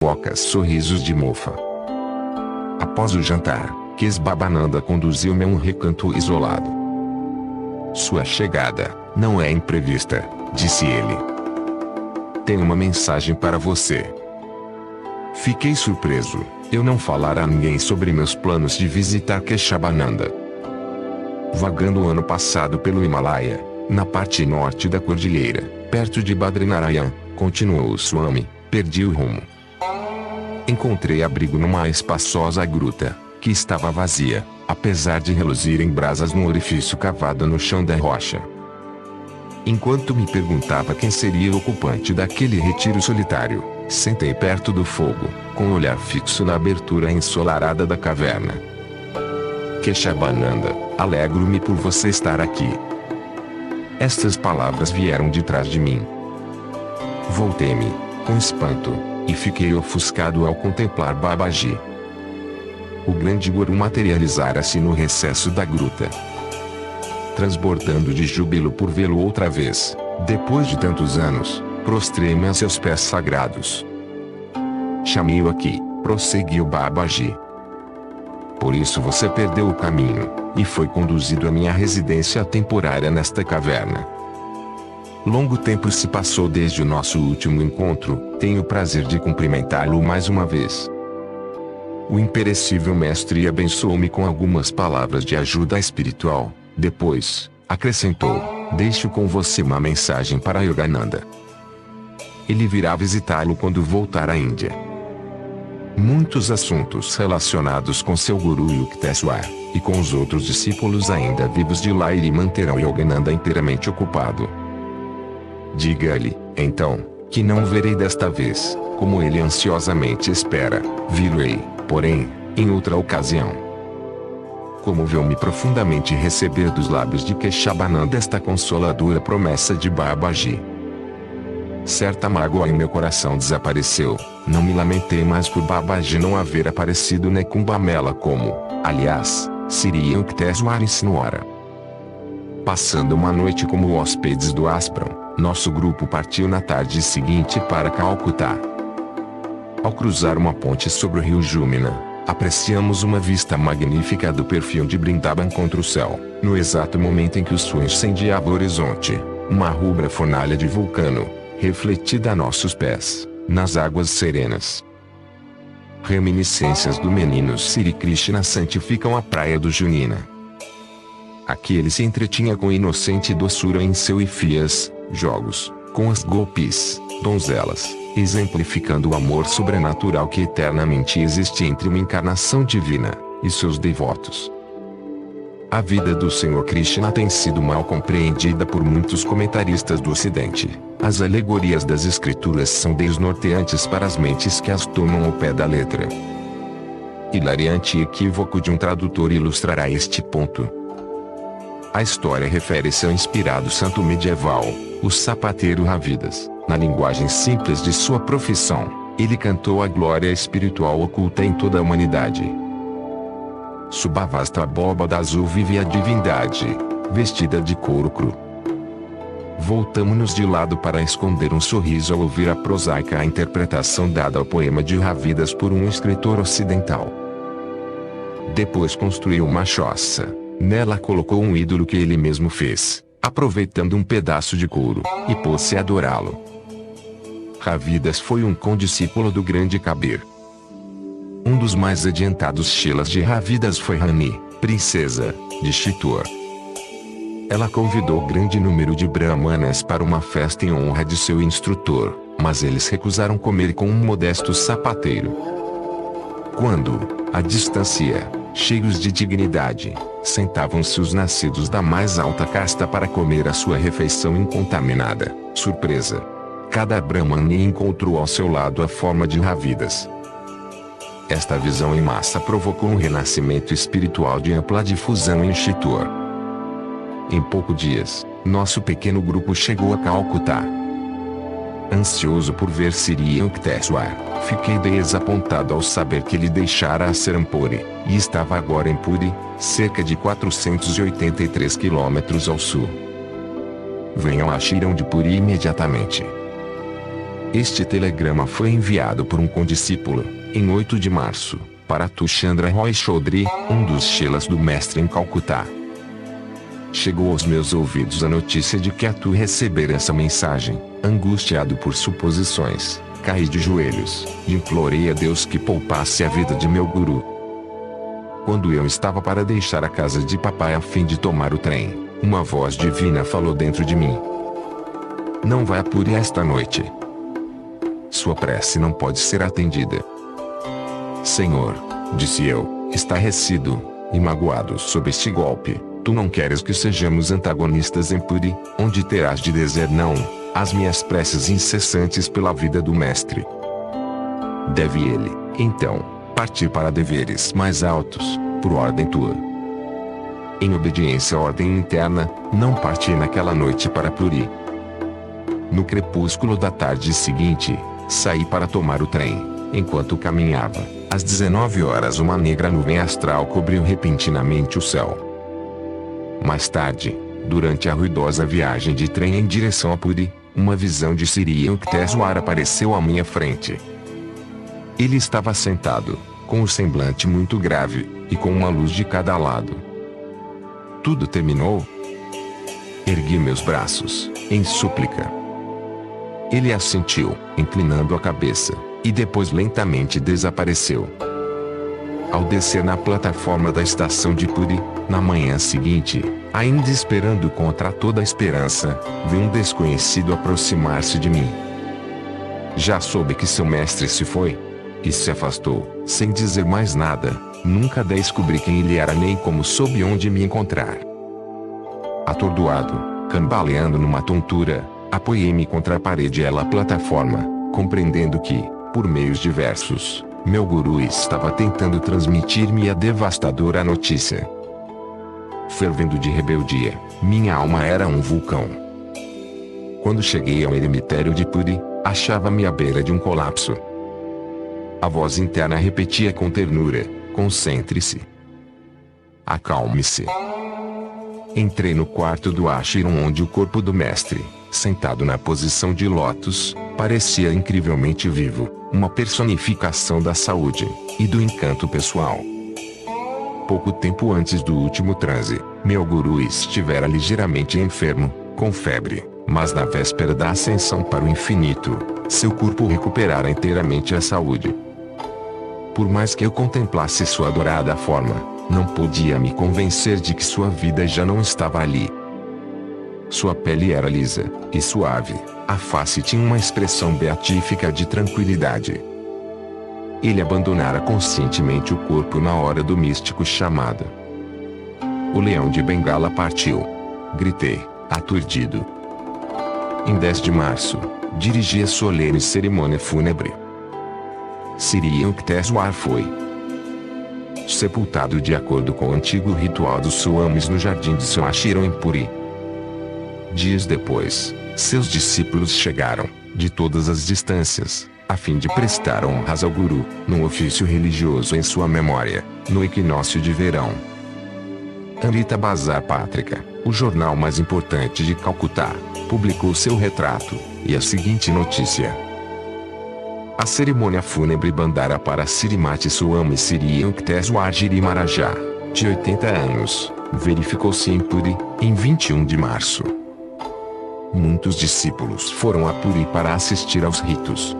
Bocas sorrisos de mofa. Após o jantar, Kesbabananda conduziu-me a um recanto isolado. Sua chegada não é imprevista, disse ele. Tenho uma mensagem para você. Fiquei surpreso. Eu não falara a ninguém sobre meus planos de visitar Keshabananda. Vagando o ano passado pelo Himalaia, na parte norte da cordilheira, perto de Badrinarayan, continuou Swami, perdi o rumo. Encontrei abrigo numa espaçosa gruta, que estava vazia, apesar de reluzirem brasas num orifício cavado no chão da rocha. Enquanto me perguntava quem seria o ocupante daquele retiro solitário, sentei perto do fogo, com o olhar fixo na abertura ensolarada da caverna. Keshabananda, alegro-me por você estar aqui. Estas palavras vieram de trás de mim. Voltei-me, com espanto, e fiquei ofuscado ao contemplar Babaji. O grande guru materializara-se no recesso da gruta. Transbordando de júbilo por vê-lo outra vez, depois de tantos anos, prostrei-me a seus pés sagrados. Chamei-o aqui, prosseguiu Babaji. Por isso você perdeu o caminho, e foi conduzido à minha residência temporária nesta caverna. Longo tempo se passou desde o nosso último encontro, tenho o prazer de cumprimentá-lo mais uma vez. O imperecível mestre abençoou-me com algumas palavras de ajuda espiritual, depois, acrescentou, deixo com você uma mensagem para Yogananda. Ele virá visitá-lo quando voltar à Índia. Muitos assuntos relacionados com seu guru Yukteswar, e com os outros discípulos ainda vivos de lá lhe manterão Yogananda inteiramente ocupado. Diga-lhe, então, que não verei desta vez, como ele ansiosamente espera, virei, porém, em outra ocasião. Comoveu-me profundamente receber dos lábios de Keshabananda esta consoladora promessa de Babaji. Certa mágoa em meu coração desapareceu, não me lamentei mais por Babaji não haver aparecido na Kumbamela como, aliás, seria Yukteswar insinuara. Passando uma noite como hóspedes do Ashram, nosso grupo partiu na tarde seguinte para Calcutá. Ao cruzar uma ponte sobre o rio Jumna, apreciamos uma vista magnífica do perfil de Brindaban contra o céu, no exato momento em que o sol incendiava o horizonte, uma rubra fornalha de vulcano, refletida a nossos pés, nas águas serenas. Reminiscências do menino Sri Krishna santificam a praia do Junina. Aqui ele se entretinha com inocente doçura em seu ifias, jogos, com as gopis, donzelas, exemplificando o amor sobrenatural que eternamente existe entre uma encarnação divina e seus devotos. A vida do Senhor Krishna tem sido mal compreendida por muitos comentaristas do Ocidente. As alegorias das escrituras são desnorteantes para as mentes que as tomam ao pé da letra. Hilariante equívoco de um tradutor ilustrará este ponto. A história refere-se ao inspirado santo medieval, o sapateiro Ravidas. Na linguagem simples de sua profissão, ele cantou a glória espiritual oculta em toda a humanidade. Sob a vasta abóbada azul vive a divindade, vestida de couro cru. Voltamo-nos de lado para esconder um sorriso ao ouvir a prosaica interpretação dada ao poema de Ravidas por um escritor ocidental. Depois construiu uma choça. Nela colocou um ídolo que ele mesmo fez, aproveitando um pedaço de couro, e pôs-se a adorá-lo. Ravidas foi um condiscípulo do grande Kabir. Um dos mais adiantados Shilas de Ravidas foi Rani, princesa, de Chittor. Ela convidou grande número de brahmanas para uma festa em honra de seu instrutor, mas eles recusaram comer com um modesto sapateiro. Quando, à distância, cheios de dignidade, sentavam-se os nascidos da mais alta casta para comer a sua refeição incontaminada, surpresa. Cada brahmane encontrou ao seu lado a forma de Ravidas. Esta visão em massa provocou um renascimento espiritual de ampla difusão em Chittor. Em poucos dias, nosso pequeno grupo chegou a Calcutá. Ansioso por ver Sri Yukteswar, fiquei desapontado ao saber que ele deixara a Serampore, e estava agora em Puri, cerca de 483 quilômetros ao sul. Venham a Shirão de Puri imediatamente. Este telegrama foi enviado por um condiscípulo, em 8 de março, para Tu Chandra Roy Chaudhry, um dos chelas do mestre em Calcutá. Chegou aos meus ouvidos a notícia de que a tu receber essa mensagem. Angustiado por suposições, caí de joelhos e implorei a Deus que poupasse a vida de meu guru. Quando eu estava para deixar a casa de papai a fim de tomar o trem, uma voz divina falou dentro de mim: não vá a Puri esta noite. Sua prece não pode ser atendida. Senhor, disse eu, estarrecido e magoado sob este golpe, tu não queres que sejamos antagonistas em Puri, onde terás de dizer não às minhas preces incessantes pela vida do mestre. Deve ele, então, partir para deveres mais altos, por ordem tua. Em obediência à ordem interna, não parti naquela noite para Puri. No crepúsculo da tarde seguinte, saí para tomar o trem. Enquanto caminhava, às 19 horas uma negra nuvem astral cobriu repentinamente o céu. Mais tarde, durante a ruidosa viagem de trem em direção a Puri, uma visão de Sri Yukteswar apareceu à minha frente. Ele estava sentado, com o semblante muito grave, e com uma luz de cada lado. Tudo terminou? Ergui meus braços, em súplica. Ele assentiu, inclinando a cabeça, e depois lentamente desapareceu. Ao descer na plataforma da estação de Puri, na manhã seguinte, ainda esperando contra toda a esperança, vi um desconhecido aproximar-se de mim. Já soube que seu mestre se foi, e se afastou, sem dizer mais nada. Nunca descobri quem ele era nem como soube onde me encontrar. Atordoado, cambaleando numa tontura, apoiei-me contra a parede e a plataforma, compreendendo que, por meios diversos, meu guru estava tentando transmitir-me a devastadora notícia. Fervendo de rebeldia, minha alma era um vulcão. Quando cheguei ao eremitério de Puri, achava-me à beira de um colapso. A voz interna repetia com ternura: concentre-se. Acalme-se. Entrei no quarto do ashram onde o corpo do mestre, sentado na posição de lótus, parecia incrivelmente vivo, uma personificação da saúde e do encanto pessoal. Pouco tempo antes do último transe, meu guru estivera ligeiramente enfermo, com febre, mas na véspera da ascensão para o infinito, seu corpo recuperara inteiramente a saúde. Por mais que eu contemplasse sua adorada forma, não podia me convencer de que sua vida já não estava ali. Sua pele era lisa e suave, a face tinha uma expressão beatífica de tranquilidade. Ele abandonara conscientemente o corpo na hora do místico chamado. O leão de Bengala partiu. Gritei, aturdido. Em 10 de março, dirigi a solene cerimônia fúnebre. Sri Yukteswar foi sepultado de acordo com o antigo ritual dos Swamis no jardim de seu ashram em Puri. Dias depois, seus discípulos chegaram, de todas as distâncias, a fim de prestar honras ao Guru, num ofício religioso em sua memória, no equinócio de verão. Amrita Bazar Patrika, o jornal mais importante de Calcutá, publicou seu retrato, e a seguinte notícia: a cerimônia fúnebre bandara para Srimati Swami Sri Yukteswar Giri Maharaj, de 80 anos, verificou-se em Puri, em 21 de março. Muitos discípulos foram a Puri para assistir aos ritos.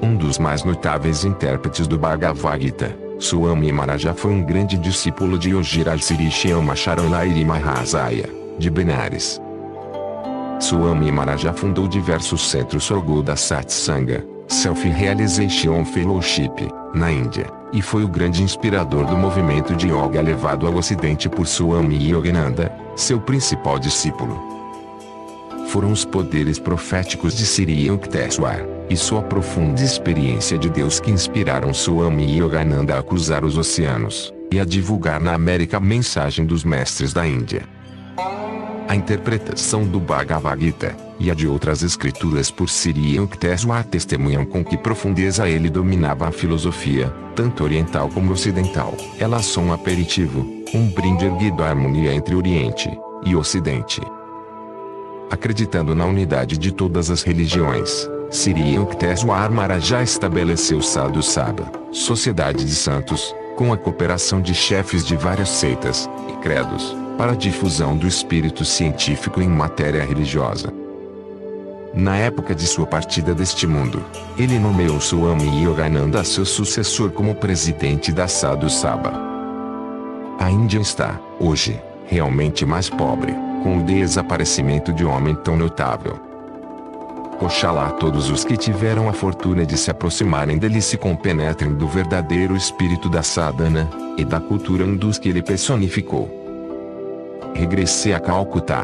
Um dos mais notáveis intérpretes do Bhagavad Gita, Swami Maharaj foi um grande discípulo de Yogiraj Sri Shyama Sharanagiri Mahasaya, de Benares. Swami Maharaj fundou diversos centros Sargoda Satsanga, Self-Realization Fellowship, na Índia, e foi o grande inspirador do movimento de yoga levado ao ocidente por Swami Yogananda, seu principal discípulo. Foram os poderes proféticos de Sri Yukteswar, e sua profunda experiência de Deus que inspiraram Swami Yogananda a cruzar os oceanos, e a divulgar na América a mensagem dos mestres da Índia. A interpretação do Bhagavad Gita, e a de outras escrituras por Sri Yukteswar testemunham com que profundeza ele dominava a filosofia, tanto oriental como ocidental. Elas são um aperitivo, um brinde erguido à harmonia entre Oriente e Ocidente. Acreditando na unidade de todas as religiões, Sri Yukteswar Maharaj estabeleceu Sadhu Sabha, Sociedade de Santos, com a cooperação de chefes de várias seitas e credos, para a difusão do espírito científico em matéria religiosa. Na época de sua partida deste mundo, ele nomeou Swami Yogananda seu sucessor como presidente da Sadhu Sabha. A Índia está, hoje, realmente mais pobre, com o desaparecimento de um homem tão notável. Oxalá todos os que tiveram a fortuna de se aproximarem dele se compenetrem do verdadeiro espírito da sadhana, e da cultura hindus que ele personificou. Regressei a Calcutá,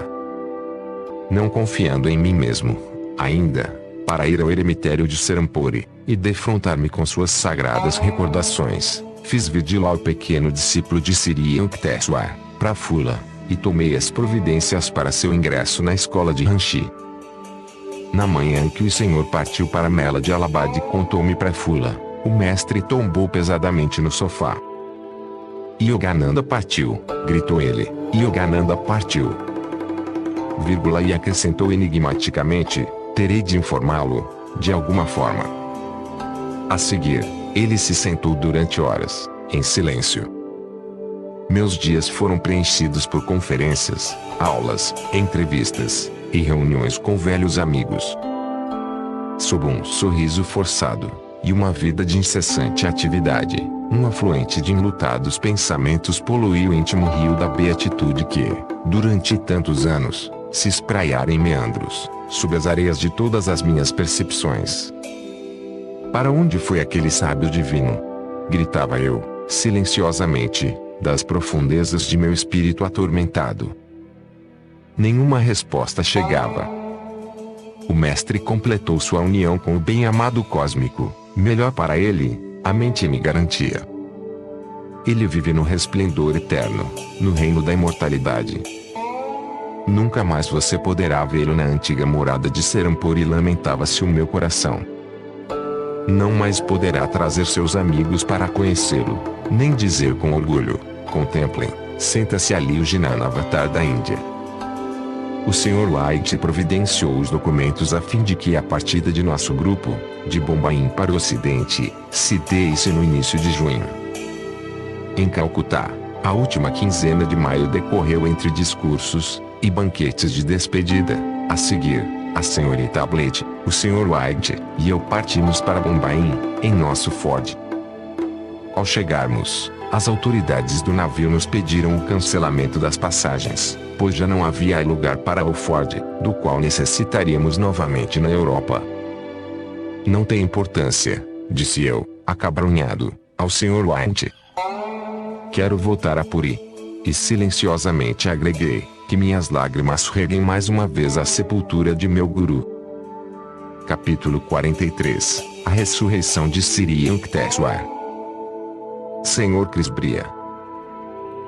não confiando em mim mesmo, ainda, para ir ao eremitério de Serampore, e defrontar-me com suas sagradas recordações. Fiz vir de lá o pequeno discípulo de Sri Yukteswar, Prafula, e tomei as providências para seu ingresso na escola de Ranchi. Na manhã em que o senhor partiu para Mela de Allahabad, contou-me Prafula, o mestre tombou pesadamente no sofá. Yogananda partiu, gritou ele, Yogananda partiu. E acrescentou enigmaticamente, terei de informá-lo, de alguma forma. A seguir, ele se sentou durante horas, em silêncio. Meus dias foram preenchidos por conferências, aulas, entrevistas, e reuniões com velhos amigos. Sob um sorriso forçado, e uma vida de incessante atividade, um afluente de enlutados pensamentos poluiu o íntimo rio da beatitude que, durante tantos anos, se espraiara em meandros, sob as areias de todas as minhas percepções. Para onde foi aquele sábio divino? Gritava eu, silenciosamente, das profundezas de meu espírito atormentado. Nenhuma resposta chegava. O mestre completou sua união com o bem-amado cósmico, melhor para ele, a mente me garantia. Ele vive no resplendor eterno, no reino da imortalidade. Nunca mais você poderá vê-lo na antiga morada de Serampore, lamentava-se o meu coração. Não mais poderá trazer seus amigos para conhecê-lo, nem dizer com orgulho, contemplem, senta-se ali o Jnana Avatar da Índia. O Sr. White providenciou os documentos a fim de que a partida de nosso grupo, de Bombaim para o Ocidente, se desse no início de junho. Em Calcutá, a última quinzena de maio decorreu entre discursos e banquetes de despedida. A seguir, a senhorita Blade, o Sr. White e eu partimos para Bombaim, em nosso Ford. Ao chegarmos, as autoridades do navio nos pediram o cancelamento das passagens, pois já não havia lugar para o Ford, do qual necessitaríamos novamente na Europa. Não tem importância, disse eu, acabrunhado, ao Sr. White. Quero voltar a Puri. E silenciosamente agreguei, que minhas lágrimas reguem mais uma vez a sepultura de meu guru. Capítulo 43 A ressurreição de Sri Yukteswar. Senhor Krisbria.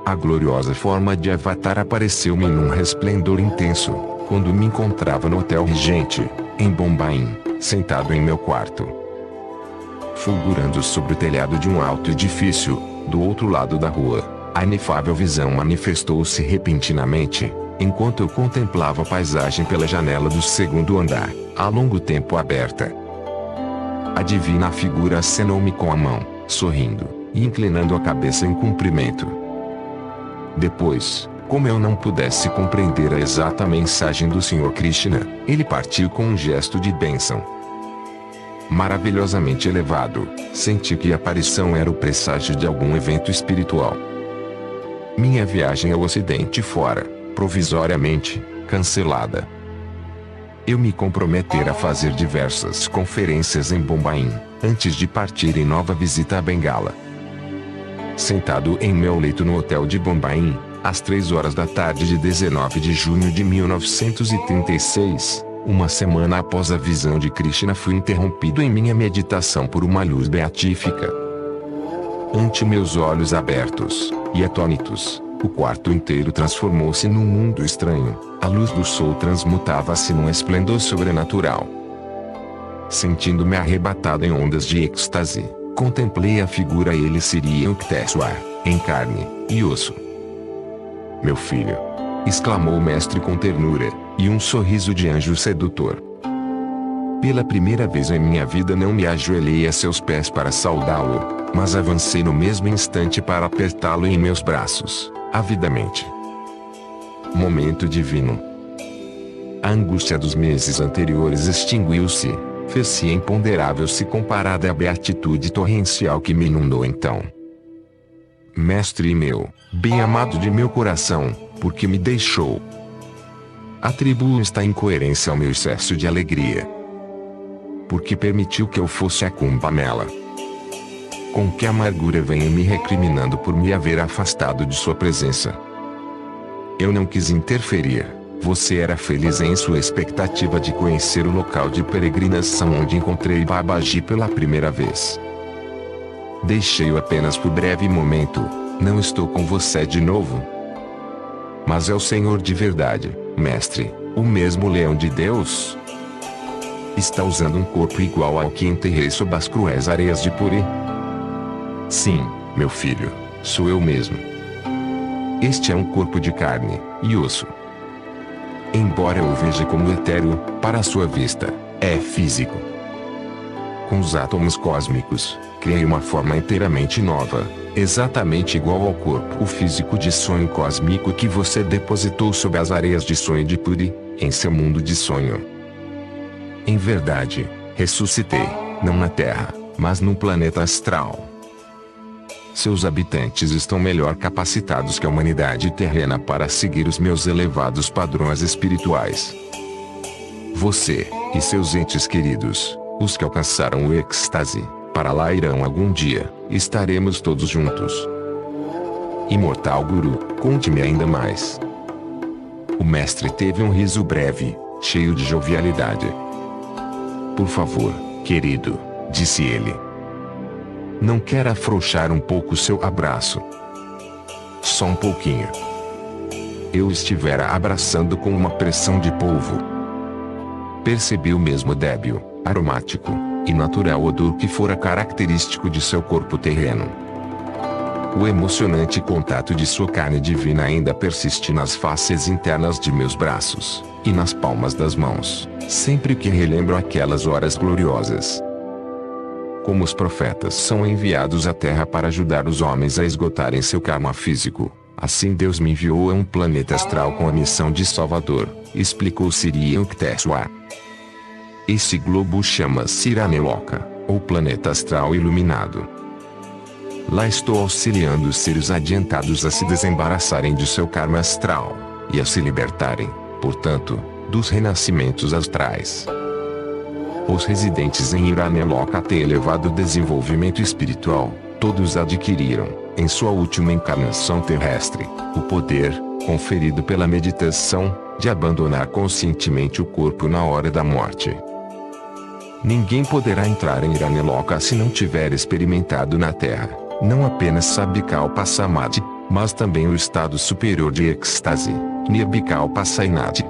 A gloriosa forma de Avatar apareceu-me num resplendor intenso, quando me encontrava no Hotel Regente, em Bombaim, sentado em meu quarto. Fulgurando sobre o telhado de um alto edifício, do outro lado da rua, a inefável visão manifestou-se repentinamente, enquanto eu contemplava a paisagem pela janela do segundo andar, há longo tempo aberta. A divina figura acenou-me com a mão, sorrindo, e inclinando a cabeça em cumprimento. Depois, como eu não pudesse compreender a exata mensagem do Sr. Krishna, ele partiu com um gesto de bênção. Maravilhosamente elevado, senti que a aparição era o presságio de algum evento espiritual. Minha viagem ao Ocidente fora, provisoriamente, cancelada. Eu me comprometera a fazer diversas conferências em Bombaim, antes de partir em nova visita a Bengala. Sentado em meu leito no hotel de Bombaim, às 3 horas da tarde de 19 de junho de 1936, uma semana após a visão de Krishna, fui interrompido em minha meditação por uma luz beatífica. Ante meus olhos abertos e atônitos, o quarto inteiro transformou-se num mundo estranho. A luz do sol transmutava-se num esplendor sobrenatural. Sentindo-me arrebatado em ondas de êxtase, contemplei a figura ele Sri Yukteswar, em carne e osso. Meu filho! Exclamou o mestre com ternura, e um sorriso de anjo sedutor. Pela primeira vez em minha vida não me ajoelhei a seus pés para saudá-lo, mas avancei no mesmo instante para apertá-lo em meus braços, avidamente. Momento divino. A angústia dos meses anteriores extinguiu-se, fez-se imponderável se comparada à beatitude torrencial que me inundou então. Mestre meu, bem-amado de meu coração, por que me deixou? Atribuo esta incoerência ao meu excesso de alegria. Porque permitiu que eu fosse a Cumbamela. Com que amargura venho me recriminando por me haver afastado de sua presença. Eu não quis interferir. Você era feliz em sua expectativa de conhecer o local de peregrinação onde encontrei Babaji pela primeira vez. Deixei-o apenas por breve momento. Não estou com você de novo. Mas é o Senhor de verdade, mestre, o mesmo leão de Deus? Está usando um corpo igual ao que enterrei sob as cruéis areias de Puri? Sim, meu filho, sou eu mesmo. Este é um corpo de carne e osso. Embora eu o veja como etéreo, para a sua vista, é físico. Com os átomos cósmicos, criei uma forma inteiramente nova, exatamente igual ao corpo físico de sonho cósmico que você depositou sob as areias de sonho de Puri, em seu mundo de sonho. Em verdade, ressuscitei, não na Terra, mas num planeta astral. Seus habitantes estão melhor capacitados que a humanidade terrena para seguir os meus elevados padrões espirituais. Você, e seus entes queridos, os que alcançaram o êxtase, para lá irão algum dia, estaremos todos juntos. Imortal Guru, conte-me ainda mais. O mestre teve um riso breve, cheio de jovialidade. Por favor, querido, disse ele. Não quer afrouxar um pouco seu abraço? Só um pouquinho. Eu estivera abraçando com uma pressão de polvo. Percebi o mesmo débil, aromático e natural odor que fora característico de seu corpo terreno. O emocionante contato de sua carne divina ainda persiste nas faces internas de meus braços, e nas palmas das mãos, sempre que relembro aquelas horas gloriosas. Como os profetas são enviados à Terra para ajudar os homens a esgotarem seu karma físico, assim Deus me enviou a um planeta astral com a missão de Salvador, explicou Siri Yukteswar. Esse globo chama-se Iraneloka, ou planeta astral iluminado. Lá estou auxiliando os seres adiantados a se desembaraçarem de seu karma astral, e a se libertarem, portanto, dos renascimentos astrais. Os residentes em Iraneloka têm elevado desenvolvimento espiritual, todos adquiriram, em sua última encarnação terrestre, o poder, conferido pela meditação, de abandonar conscientemente o corpo na hora da morte. Ninguém poderá entrar em Iraneloka se não tiver experimentado na Terra, não apenas Sabikalpa Samadhi, mas também o estado superior de êxtase, Nirbikalpa Sainadhi.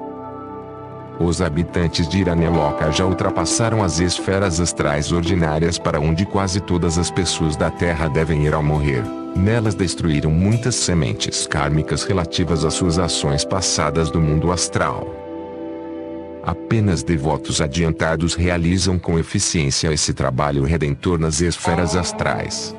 Os habitantes de Iraneloka já ultrapassaram as esferas astrais ordinárias para onde quase todas as pessoas da Terra devem ir ao morrer. Nelas destruíram muitas sementes kármicas relativas às suas ações passadas do mundo astral. Apenas devotos adiantados realizam com eficiência esse trabalho redentor nas esferas astrais.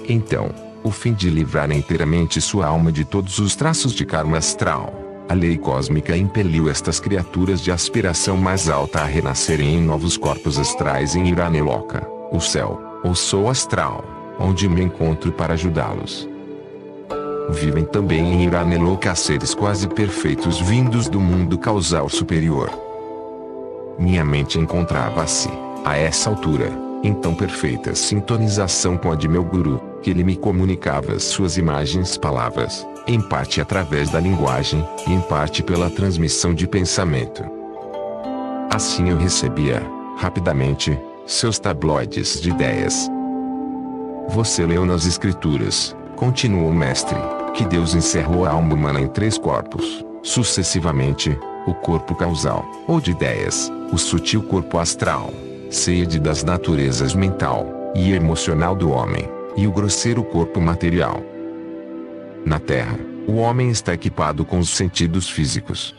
Então, o fim de livrar inteiramente sua alma de todos os traços de karma astral, a lei cósmica impeliu estas criaturas de aspiração mais alta a renascerem em novos corpos astrais em Iraneloka, o céu, ou Sol astral, onde me encontro para ajudá-los. Vivem também em Iraneloka seres quase perfeitos vindos do mundo causal superior. Minha mente encontrava-se, a essa altura, em tão perfeita sintonização com a de meu guru, que ele me comunicava as suas palavras, em parte através da linguagem, e em parte pela transmissão de pensamento. Assim eu recebia, rapidamente, seus tabloides de ideias. Você leu nas escrituras, continuou o mestre, que Deus encerrou a alma humana em 3 corpos, sucessivamente, o corpo causal, ou de ideias, o sutil corpo astral, sede das naturezas mental e emocional do homem, e o grosseiro corpo material. Na Terra, o homem está equipado com os sentidos físicos.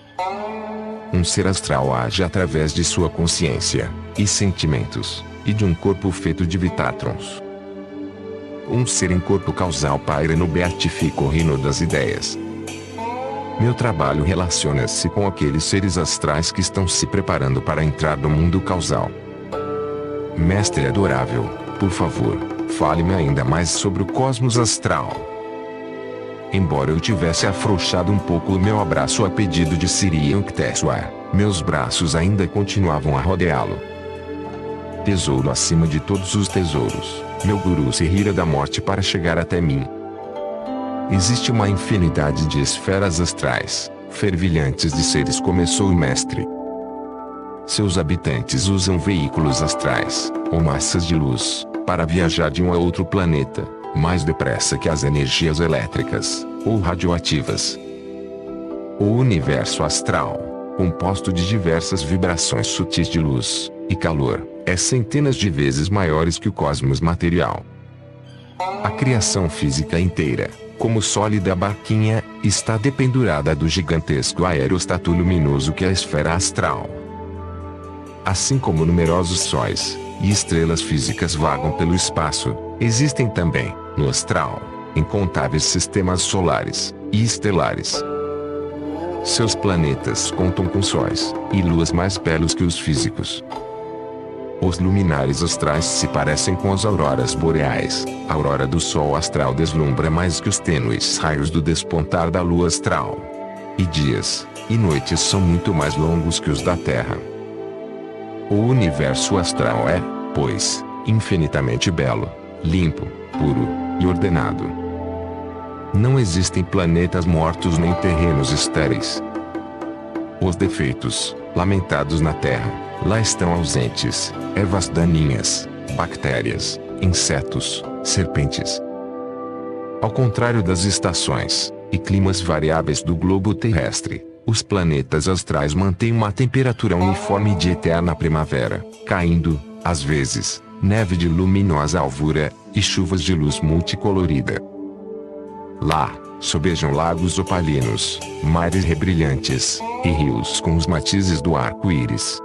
Um ser astral age através de sua consciência e sentimentos, e de um corpo feito de vitátrons. Um ser em corpo causal paira no beatífico reino das ideias. Meu trabalho relaciona-se com aqueles seres astrais que estão se preparando para entrar no mundo causal. Mestre adorável, por favor, fale-me ainda mais sobre o cosmos astral. Embora eu tivesse afrouxado um pouco o meu abraço a pedido de Sirian Kteswa, meus braços ainda continuavam a rodeá-lo. Tesouro acima de todos os tesouros, meu guru se rira da morte para chegar até mim. Existe uma infinidade de esferas astrais, fervilhantes de seres começou o mestre. Seus habitantes usam veículos astrais, ou massas de luz, para viajar de um a outro planeta, mais depressa que as energias elétricas, ou radioativas. O universo astral, composto de diversas vibrações sutis de luz e calor, é centenas de vezes maiores que o cosmos material. A criação física inteira, como sólida barquinha, está dependurada do gigantesco aerostático luminoso que é a esfera astral. Assim como numerosos sóis e estrelas físicas vagam pelo espaço, existem também, no astral, incontáveis sistemas solares e estelares. Seus planetas contam com sóis e luas mais belos que os físicos. Os luminares astrais se parecem com as auroras boreais. A aurora do Sol astral deslumbra mais que os tênues raios do despontar da lua astral. E dias e noites são muito mais longos que os da Terra. O universo astral é, pois, infinitamente belo, limpo, puro e ordenado. Não existem planetas mortos nem terrenos estéreis. Os defeitos, lamentados na Terra, lá estão ausentes: ervas daninhas, bactérias, insetos, serpentes. Ao contrário das estações e climas variáveis do globo terrestre, os planetas astrais mantêm uma temperatura uniforme de eterna primavera, caindo, às vezes, neve de luminosa alvura e chuvas de luz multicolorida. Lá, sobejam lagos opalinos, mares rebrilhantes, e rios com os matizes do arco-íris.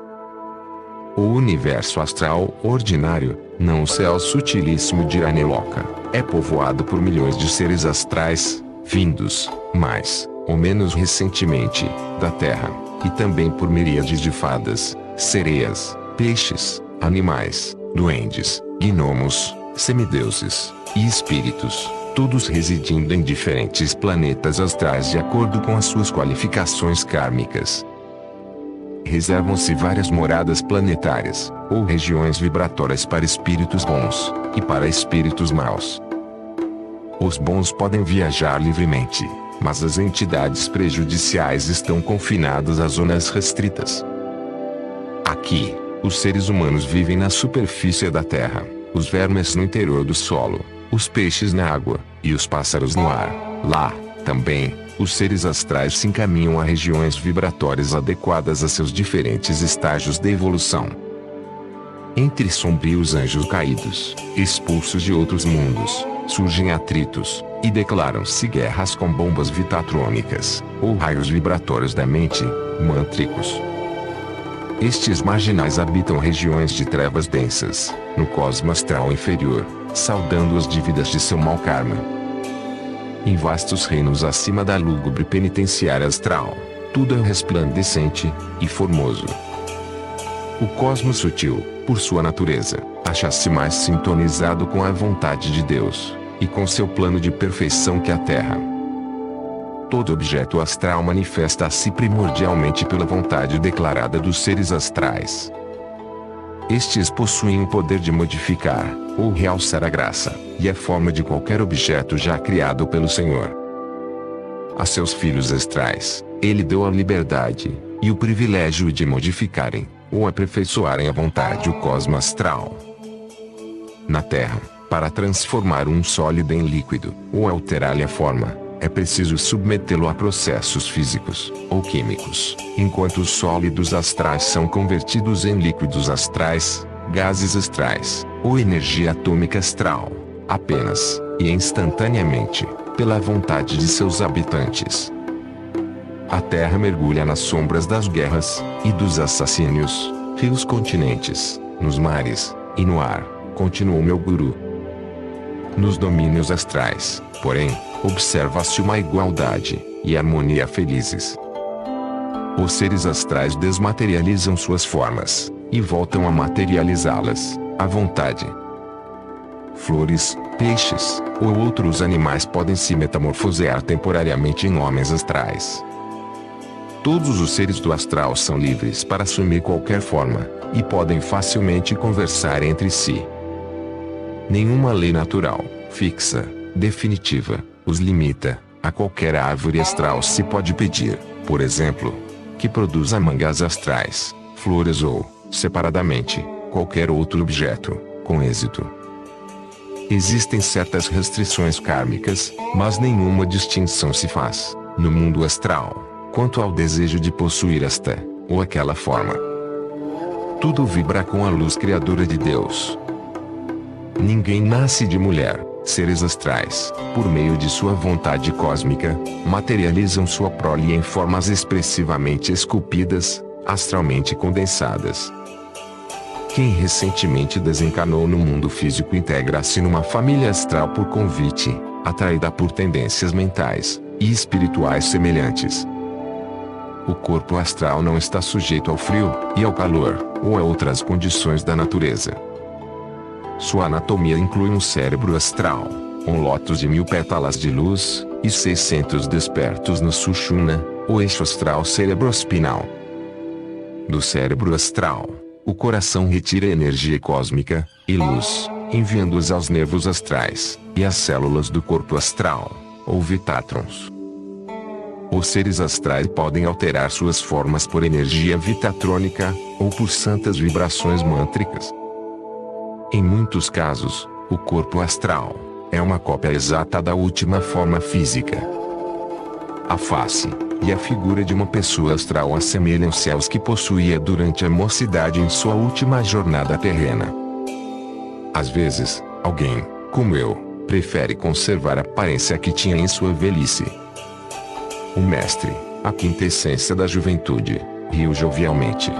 O universo astral ordinário, não o céu sutilíssimo de Aneloka, é povoado por milhões de seres astrais, vindos, mais ou menos recentemente, da Terra, e também por miríades de fadas, sereias, peixes, animais, duendes, gnomos, semideuses e espíritos, todos residindo em diferentes planetas astrais de acordo com as suas qualificações kármicas. Reservam-se várias moradas planetárias, ou regiões vibratórias para espíritos bons, e para espíritos maus. Os bons podem viajar livremente, mas as entidades prejudiciais estão confinadas a zonas restritas. Aqui, os seres humanos vivem na superfície da Terra, os vermes no interior do solo, os peixes na água, e os pássaros no ar. Lá, também, os seres astrais se encaminham a regiões vibratórias adequadas a seus diferentes estágios de evolução. Entre sombrios anjos caídos, expulsos de outros mundos, surgem atritos, e declaram-se guerras com bombas vitatrônicas, ou raios vibratórios da mente, mântricos. Estes marginais habitam regiões de trevas densas, no cosmo astral inferior, saudando as dívidas de seu mau karma. Em vastos reinos acima da lúgubre penitenciária astral, tudo é resplandecente e formoso. O cosmos sutil, por sua natureza, acha-se mais sintonizado com a vontade de Deus, e com seu plano de perfeição que a Terra. Todo objeto astral manifesta-se primordialmente pela vontade declarada dos seres astrais. Estes possuem o poder de modificar, ou realçar a graça, e a forma de qualquer objeto já criado pelo Senhor. A seus filhos astrais, Ele deu a liberdade, e o privilégio de modificarem, ou aperfeiçoarem à vontade o cosmo astral. Na Terra, para transformar um sólido em líquido, ou alterar-lhe a forma, é preciso submetê-lo a processos físicos, ou químicos, enquanto os sólidos astrais são convertidos em líquidos astrais, gases astrais, ou energia atômica astral, apenas, e instantaneamente, pela vontade de seus habitantes. A terra mergulha nas sombras das guerras e dos assassínios, rios continentes, nos mares e no ar, continuou meu guru. Nos domínios astrais, porém, observa-se uma igualdade e harmonia felizes. Os seres astrais desmaterializam suas formas e voltam a materializá-las à vontade. Flores, peixes ou outros animais podem se metamorfosear temporariamente em homens astrais. Todos os seres do astral são livres para assumir qualquer forma e podem facilmente conversar entre si. Nenhuma lei natural, fixa, definitiva, os limita. A qualquer árvore astral se pode pedir, por exemplo, que produza mangas astrais, flores ou, separadamente, qualquer outro objeto, com êxito. Existem certas restrições kármicas, mas nenhuma distinção se faz, no mundo astral, quanto ao desejo de possuir esta ou aquela forma. Tudo vibra com a luz criadora de Deus. Ninguém nasce de mulher. Seres astrais, por meio de sua vontade cósmica, materializam sua prole em formas expressivamente esculpidas, astralmente condensadas. Quem recentemente desencarnou no mundo físico integra-se numa família astral por convite, atraída por tendências mentais e espirituais semelhantes. O corpo astral não está sujeito ao frio e ao calor, ou a outras condições da natureza. Sua anatomia inclui um cérebro astral, um lótus de 1000 pétalas de luz, e 600 despertos no Sushumna, o eixo astral cerebroespinal. Do cérebro astral, o coração retira energia cósmica e luz, enviando-os aos nervos astrais e às células do corpo astral, ou Vitatrons. Os seres astrais podem alterar suas formas por energia vitatrônica, ou por santas vibrações mântricas. Em muitos casos, o corpo astral é uma cópia exata da última forma física. A face e a figura de uma pessoa astral assemelham-se aos que possuía durante a mocidade em sua última jornada terrena. Às vezes, alguém, como eu, prefere conservar a aparência que tinha em sua velhice. O mestre, a quinta essência da juventude, riu jovialmente.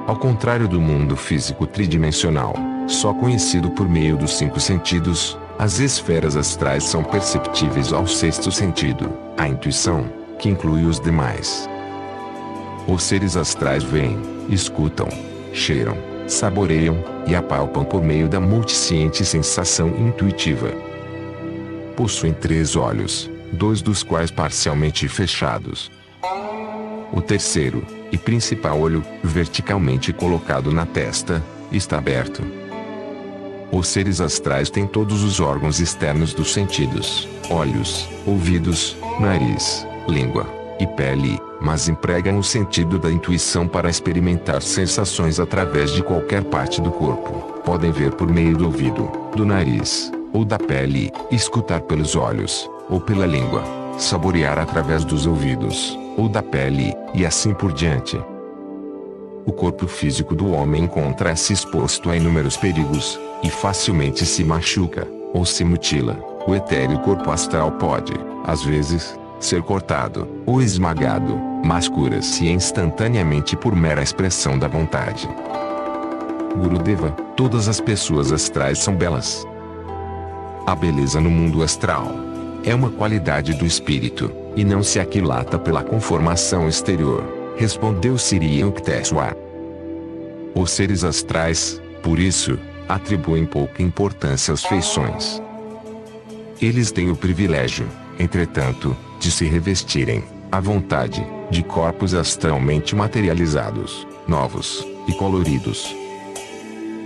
Ao contrário do mundo físico tridimensional, só conhecido por meio dos 5 sentidos, as esferas astrais são perceptíveis ao 6º sentido, a intuição, que inclui os demais. Os seres astrais veem, escutam, cheiram, saboreiam e apalpam por meio da multisciente sensação intuitiva. Possuem 3 olhos, 2 dos quais parcialmente fechados. O terceiro, e principal olho, verticalmente colocado na testa, está aberto. Os seres astrais têm todos os órgãos externos dos sentidos, olhos, ouvidos, nariz, língua e pele, mas empregam o sentido da intuição para experimentar sensações através de qualquer parte do corpo. Podem ver por meio do ouvido, do nariz, ou da pele, escutar pelos olhos, ou pela língua, saborear através dos ouvidos, ou da pele, e assim por diante. O corpo físico do homem encontra-se exposto a inúmeros perigos, e facilmente se machuca, ou se mutila. O etéreo corpo astral pode, às vezes, ser cortado, ou esmagado, mas cura-se instantaneamente por mera expressão da vontade. Gurudeva, todas as pessoas astrais são belas. A beleza no mundo astral é uma qualidade do espírito, e não se aquilata pela conformação exterior, respondeu Sri Yukteswar. Os seres astrais, por isso, atribuem pouca importância às feições. Eles têm o privilégio, entretanto, de se revestirem, à vontade, de corpos astralmente materializados, novos e coloridos.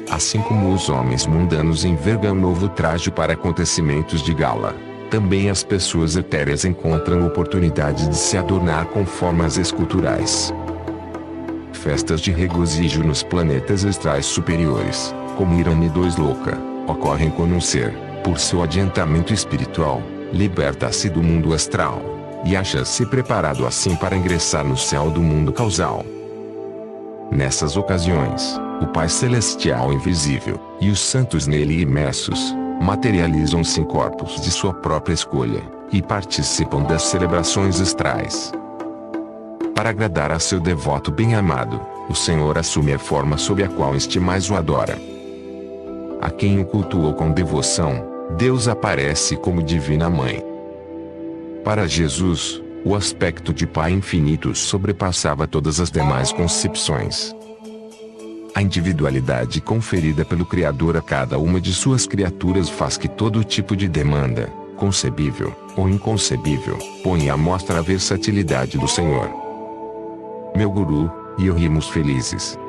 Assim como os homens mundanos envergam um novo traje para acontecimentos de gala, também as pessoas etéreas encontram oportunidade de se adornar com formas esculturais. Festas de regozijo nos planetas astrais superiores, como Irani 2 Loka, ocorrem quando um ser, por seu adiantamento espiritual, liberta-se do mundo astral, e acha-se preparado assim para ingressar no céu do mundo causal. Nessas ocasiões, o Pai Celestial invisível, e os santos nele imersos, materializam-se em corpos de sua própria escolha, e participam das celebrações astrais. Para agradar a seu devoto bem-amado, o Senhor assume a forma sob a qual este mais o adora. A quem o cultuou com devoção, Deus aparece como Divina Mãe. Para Jesus, o aspecto de Pai infinito sobrepassava todas as demais concepções. A individualidade conferida pelo Criador a cada uma de suas criaturas faz que todo tipo de demanda, concebível ou inconcebível, ponha à mostra a versatilidade do Senhor. Meu guru, e eu rimos felizes.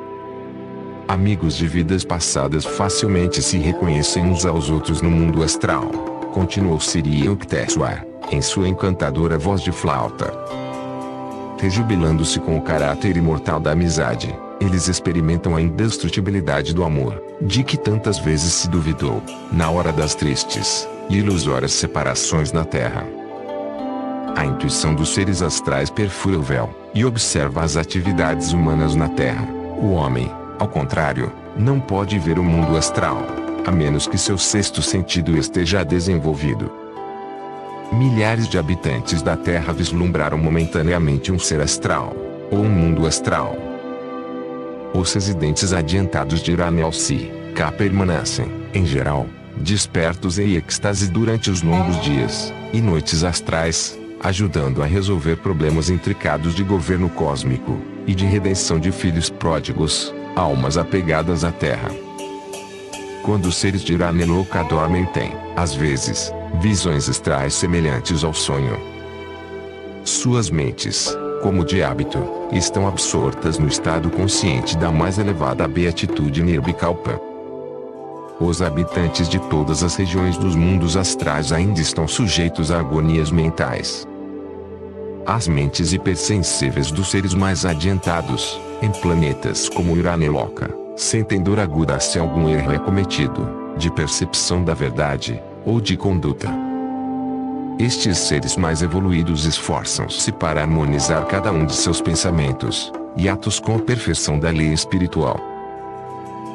Amigos de vidas passadas facilmente se reconhecem uns aos outros no mundo astral, continuou Siri Yukteswar, em sua encantadora voz de flauta. Rejubilando-se com o caráter imortal da amizade, eles experimentam a indestrutibilidade do amor, de que tantas vezes se duvidou, na hora das tristes e ilusórias separações na Terra. A intuição dos seres astrais perfura o véu, e observa as atividades humanas na Terra. O homem, ao contrário, não pode ver o mundo astral, a menos que seu sexto sentido esteja desenvolvido. Milhares de habitantes da Terra vislumbraram momentaneamente um ser astral, ou um mundo astral. Os residentes adiantados de Iranelsi, cá permanecem, em geral, despertos em êxtase durante os longos dias e noites astrais, ajudando a resolver problemas intricados de governo cósmico e de redenção de filhos pródigos, almas apegadas à Terra. Quando os seres de Iraneloka dormem têm, às vezes, visões astrais semelhantes ao sonho. Suas mentes, como de hábito, estão absortas no estado consciente da mais elevada beatitude Nirvikalpa. Os habitantes de todas as regiões dos mundos astrais ainda estão sujeitos a agonias mentais. As mentes hipersensíveis dos seres mais adiantados, em planetas como Iraneloka, sentem dor aguda se algum erro é cometido, de percepção da verdade, ou de conduta. Estes seres mais evoluídos esforçam-se para harmonizar cada um de seus pensamentos e atos com a perfeição da lei espiritual.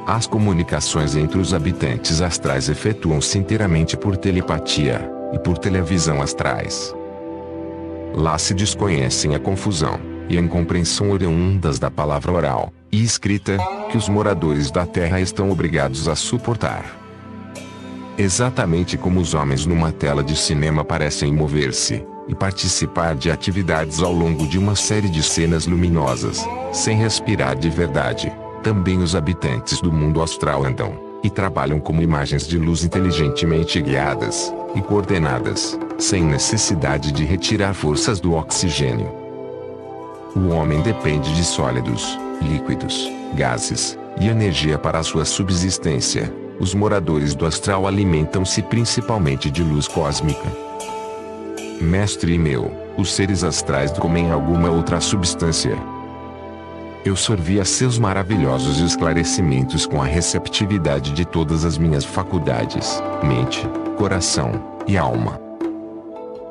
As comunicações entre os habitantes astrais efetuam-se inteiramente por telepatia e por televisão astrais. Lá se desconhecem a confusão e a incompreensão oriundas da palavra oral e escrita, que os moradores da Terra estão obrigados a suportar. Exatamente como os homens numa tela de cinema parecem mover-se e participar de atividades ao longo de uma série de cenas luminosas, sem respirar de verdade, também os habitantes do mundo astral andam e trabalham como imagens de luz inteligentemente guiadas e coordenadas, sem necessidade de retirar forças do oxigênio. O homem depende de sólidos, líquidos, gases e energia para a sua subsistência. Os moradores do astral alimentam-se principalmente de luz cósmica. Mestre meu, os seres astrais comem alguma outra substância? Eu sorvia seus maravilhosos esclarecimentos com a receptividade de todas as minhas faculdades, mente, coração e alma.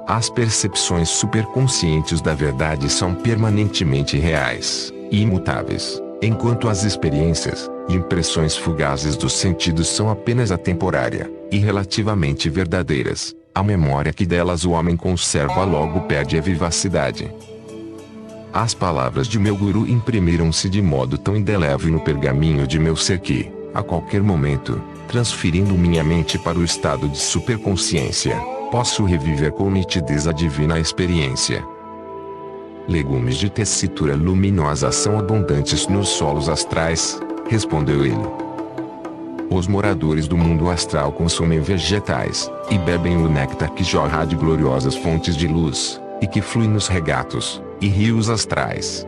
As percepções superconscientes da verdade são permanentemente reais e imutáveis, enquanto as experiências e impressões fugazes dos sentidos são apenas a temporária e relativamente verdadeiras. A memória que delas o homem conserva logo perde a vivacidade. As palavras de meu guru imprimiram-se de modo tão indelével no pergaminho de meu ser que, a qualquer momento, transferindo minha mente para o estado de superconsciência, posso reviver com nitidez a divina experiência. Legumes de tessitura luminosa são abundantes nos solos astrais, respondeu ele. Os moradores do mundo astral consomem vegetais e bebem o néctar que jorra de gloriosas fontes de luz e que flui nos regatos e rios astrais.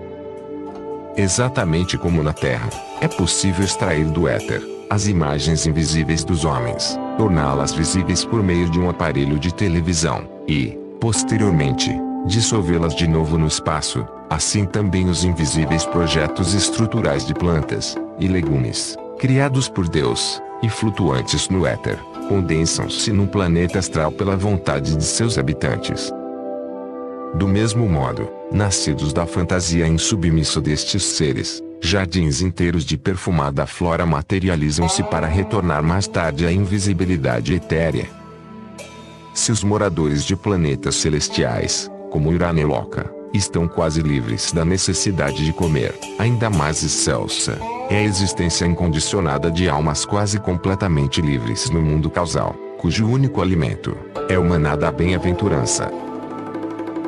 Exatamente como na Terra, é possível extrair do éter as imagens invisíveis dos homens, torná-las visíveis por meio de um aparelho de televisão e, posteriormente, dissolvê-las de novo no espaço. Assim também os invisíveis projetos estruturais de plantas e legumes, criados por Deus e flutuantes no éter, condensam-se num planeta astral pela vontade de seus habitantes. Do mesmo modo, nascidos da fantasia insubmissa destes seres, jardins inteiros de perfumada flora materializam-se para retornar mais tarde à invisibilidade etérea. Se os moradores de planetas celestiais, como Iraneloka, estão quase livres da necessidade de comer. Ainda mais excelsa é a existência incondicionada de almas quase completamente livres no mundo causal, cujo único alimento é o maná da bem-aventurança.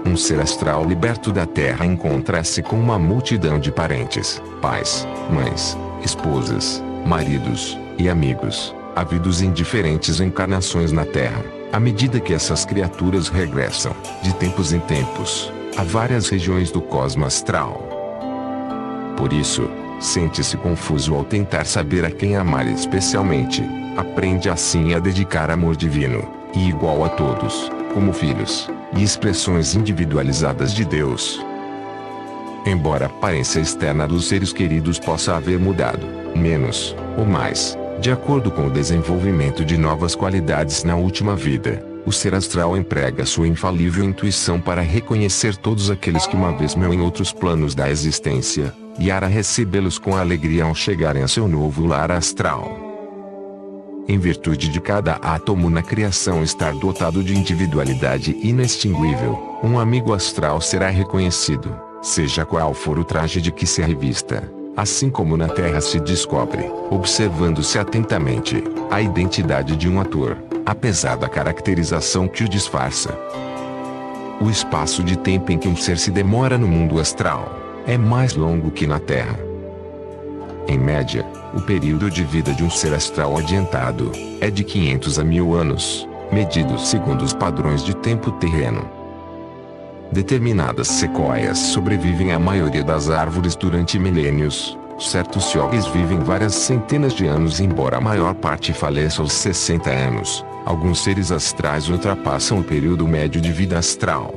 Um ser astral liberto da Terra encontra-se com uma multidão de parentes, pais, mães, esposas, maridos e amigos, havidos em diferentes encarnações na Terra, à medida que essas criaturas regressam, de tempos em tempos, a várias regiões do cosmo astral. Por isso, sente-se confuso ao tentar saber a quem amar especialmente, aprende assim a dedicar amor divino, e igual a todos, como filhos, e expressões individualizadas de Deus. Embora a aparência externa dos seres queridos possa haver mudado, menos, ou mais, de acordo com o desenvolvimento de novas qualidades na última vida, o ser astral emprega sua infalível intuição para reconhecer todos aqueles que uma vez meio em outros planos da existência, e a recebê-los com alegria ao chegarem a seu novo lar astral. Em virtude de cada átomo na criação estar dotado de individualidade inextinguível, um amigo astral será reconhecido, seja qual for o traje de que se revista. Assim como na Terra se descobre, observando-se atentamente, a identidade de um ator, apesar da caracterização que o disfarça. O espaço de tempo em que um ser se demora no mundo astral é mais longo que na Terra. Em média, o período de vida de um ser astral adiantado é de 500 a 1000 anos, medidos segundo os padrões de tempo terreno. Determinadas sequoias sobrevivem à maioria das árvores durante milênios. Certos yogis vivem várias centenas de anos, embora a maior parte faleça aos 60 anos. Alguns seres astrais ultrapassam o período médio de vida astral.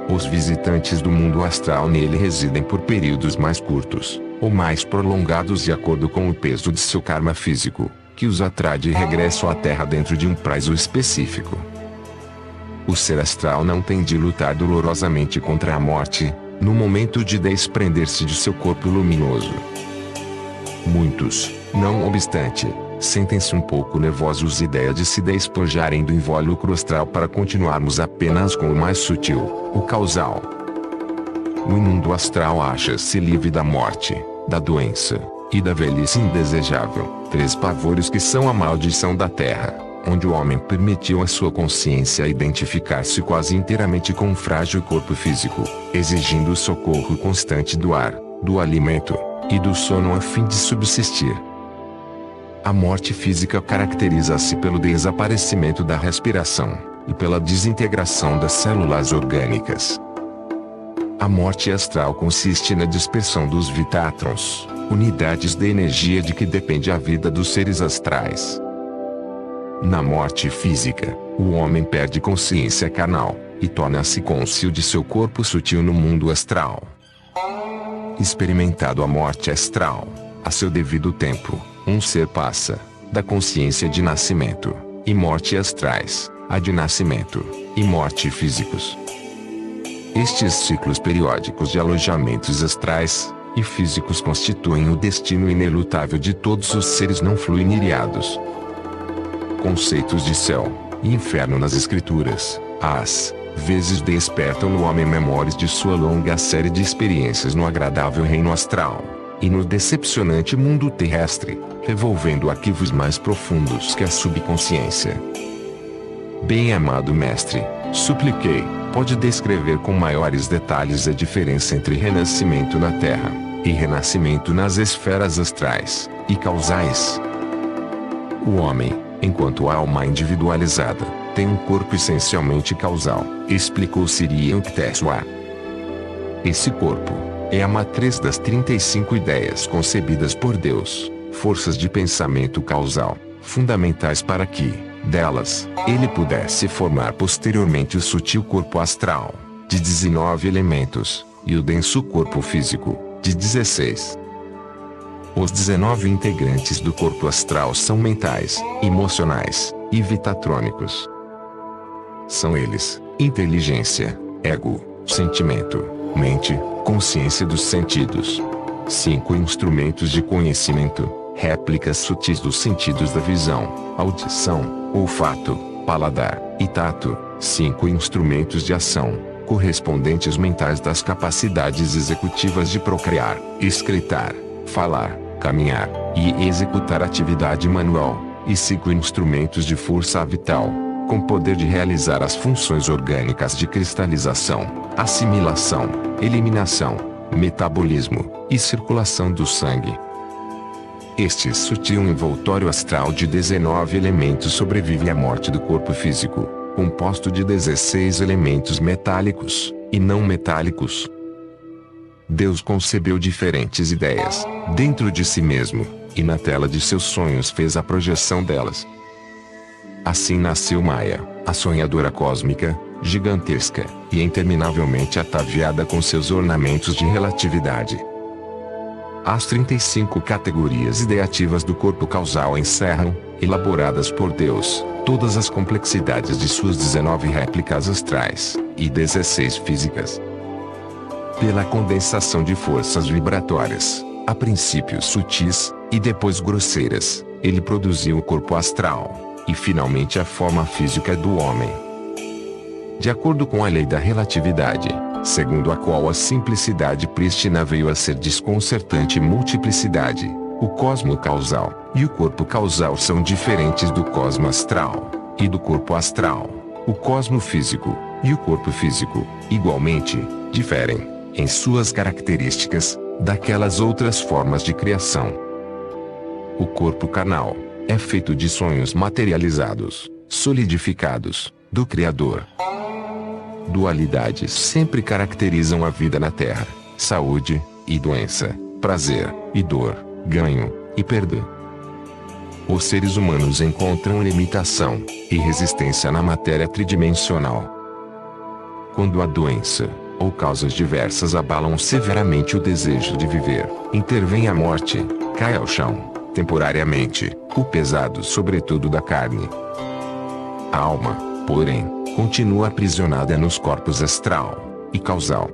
Os visitantes do mundo astral nele residem por períodos mais curtos, ou mais prolongados de acordo com o peso de seu karma físico, que os atrai de regresso à Terra dentro de um prazo específico. O ser astral não tem de lutar dolorosamente contra a morte, no momento de desprender-se de seu corpo luminoso. Muitos, não obstante, sentem-se um pouco nervosos ideia de se despojarem do invólucro astral para continuarmos apenas com o mais sutil, o causal. O mundo astral acha-se livre da morte, da doença, e da velhice indesejável, 3 pavores que são a maldição da Terra, onde o homem permitiu à sua consciência identificar-se quase inteiramente com um frágil corpo físico, exigindo o socorro constante do ar, do alimento, e do sono a fim de subsistir. A morte física caracteriza-se pelo desaparecimento da respiração, e pela desintegração das células orgânicas. A morte astral consiste na dispersão dos vitátrons, unidades de energia de que depende a vida dos seres astrais. Na morte física, o homem perde consciência carnal, e torna-se cônscio de seu corpo sutil no mundo astral. Experimentado a morte astral, a seu devido tempo, um ser passa da consciência de nascimento e morte astrais, a de nascimento e morte físicos. Estes ciclos periódicos de alojamentos astrais e físicos constituem o destino inelutável de todos os seres não fluiniriados. Conceitos de céu e inferno nas escrituras, às vezes despertam no homem memórias de sua longa série de experiências no agradável reino astral e no decepcionante mundo terrestre, revolvendo arquivos mais profundos que a subconsciência. Bem-amado mestre, supliquei, pode descrever com maiores detalhes a diferença entre renascimento na Terra e renascimento nas esferas astrais e causais? O homem, enquanto alma individualizada, tem um corpo essencialmente causal, explicou Siri Yukteswar. Esse corpo é a matriz das 35 ideias concebidas por Deus, forças de pensamento causal, fundamentais para que, delas, ele pudesse formar posteriormente o sutil corpo astral, de 19 elementos, e o denso corpo físico, de 16. Os 19 integrantes do corpo astral são mentais, emocionais e vitatrônicos. São eles: inteligência, ego, sentimento, mente, consciência dos sentidos. 5 instrumentos de conhecimento, réplicas sutis dos sentidos da visão, audição, olfato, paladar e tato. 5 instrumentos de ação, correspondentes mentais das capacidades executivas de procriar, escritar, falar, caminhar, e executar atividade manual, e 5 instrumentos de força vital, com poder de realizar as funções orgânicas de cristalização, assimilação, eliminação, metabolismo, e circulação do sangue. Este sutil envoltório astral de 19 elementos sobrevive à morte do corpo físico, composto de 16 elementos metálicos, e não metálicos. Deus concebeu diferentes ideias, dentro de si mesmo, e na tela de seus sonhos fez a projeção delas. Assim nasceu Maia, a sonhadora cósmica, gigantesca, e interminavelmente ataviada com seus ornamentos de relatividade. As 35 categorias ideativas do corpo causal encerram, elaboradas por Deus, todas as complexidades de suas 19 réplicas astrais, e 16 físicas. Pela condensação de forças vibratórias, a princípio sutis, e depois grosseiras, ele produziu o corpo astral, e finalmente a forma física do homem. De acordo com a lei da relatividade, segundo a qual a simplicidade prístina veio a ser desconcertante multiplicidade, o cosmo causal e o corpo causal são diferentes do cosmo astral, e do corpo astral, o cosmo físico e o corpo físico, igualmente, diferem, em suas características, daquelas outras formas de criação. O corpo carnal é feito de sonhos materializados, solidificados, do Criador. Dualidades sempre caracterizam a vida na Terra: saúde e doença, prazer e dor, ganho e perda. Os seres humanos encontram limitação e resistência na matéria tridimensional. Quando a doença, ou causas diversas abalam severamente o desejo de viver, intervém a morte, cai ao chão, temporariamente, o pesado sobretudo da carne. A alma, porém, continua aprisionada nos corpos astral e causal.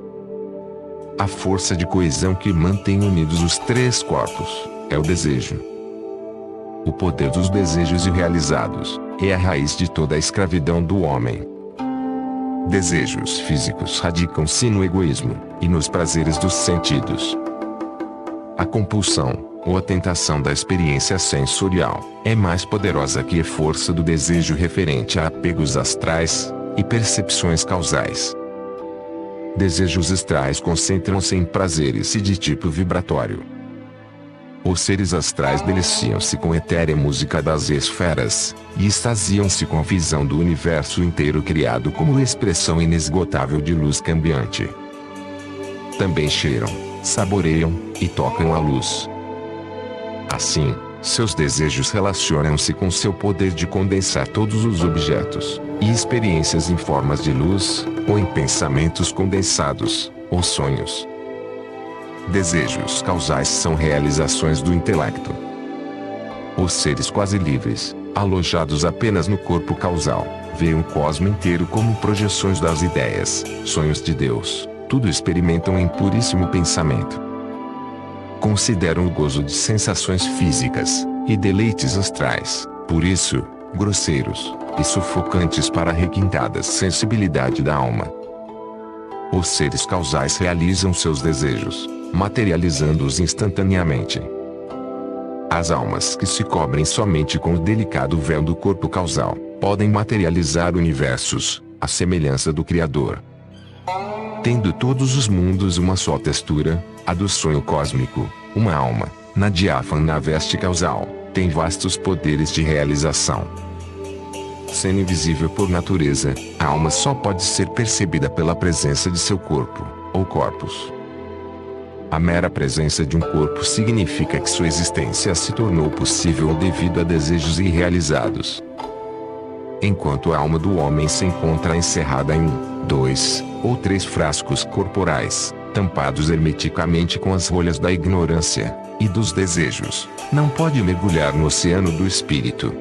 A força de coesão que mantém unidos os 3 corpos é o desejo. O poder dos desejos irrealizados é a raiz de toda a escravidão do homem. Desejos físicos radicam-se no egoísmo e nos prazeres dos sentidos. A compulsão, ou a tentação da experiência sensorial, é mais poderosa que a força do desejo referente a apegos astrais e percepções causais. Desejos astrais concentram-se em prazeres de tipo vibratório. Os seres astrais deliciam-se com a etérea música das esferas, e extasiam-se com a visão do universo inteiro criado como expressão inesgotável de luz cambiante. Também cheiram, saboreiam e tocam a luz. Assim, seus desejos relacionam-se com seu poder de condensar todos os objetos e experiências em formas de luz, ou em pensamentos condensados, ou sonhos. Desejos causais são realizações do intelecto. Os seres quase livres, alojados apenas no corpo causal, veem o cosmo inteiro como projeções das ideias, sonhos de Deus, tudo experimentam em puríssimo pensamento. Consideram o gozo de sensações físicas e deleites astrais, por isso, grosseiros e sufocantes para a requintada sensibilidade da alma. Os seres causais realizam seus desejos, materializando-os instantaneamente. As almas que se cobrem somente com o delicado véu do corpo causal, podem materializar universos, à semelhança do Criador. Tendo todos os mundos uma só textura, a do sonho cósmico, uma alma, na diáfana veste causal, tem vastos poderes de realização. Sendo invisível por natureza, a alma só pode ser percebida pela presença de seu corpo, ou corpus. A mera presença de um corpo significa que sua existência se tornou possível devido a desejos irrealizados. Enquanto a alma do homem se encontra encerrada em 2 ou 3 frascos corporais, tampados hermeticamente com as rolhas da ignorância e dos desejos, não pode mergulhar no oceano do espírito.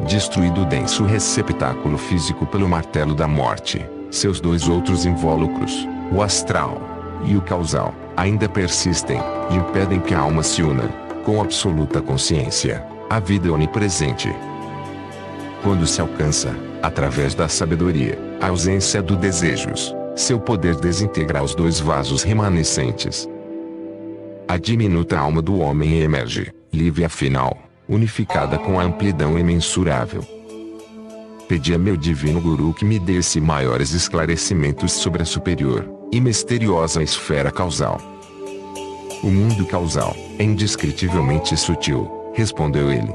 Destruído o denso receptáculo físico pelo martelo da morte, seus 2 outros invólucros, o astral e o causal, ainda persistem e impedem que a alma se una, com absoluta consciência, à vida onipresente. Quando se alcança, através da sabedoria, a ausência do desejos, seu poder desintegra os dois vasos remanescentes. A diminuta alma do homem emerge, livre afinal, unificada com a amplidão imensurável. Pedi a meu divino Guru que me desse maiores esclarecimentos sobre a superior e misteriosa esfera causal. O mundo causal é indescritivelmente sutil, respondeu ele.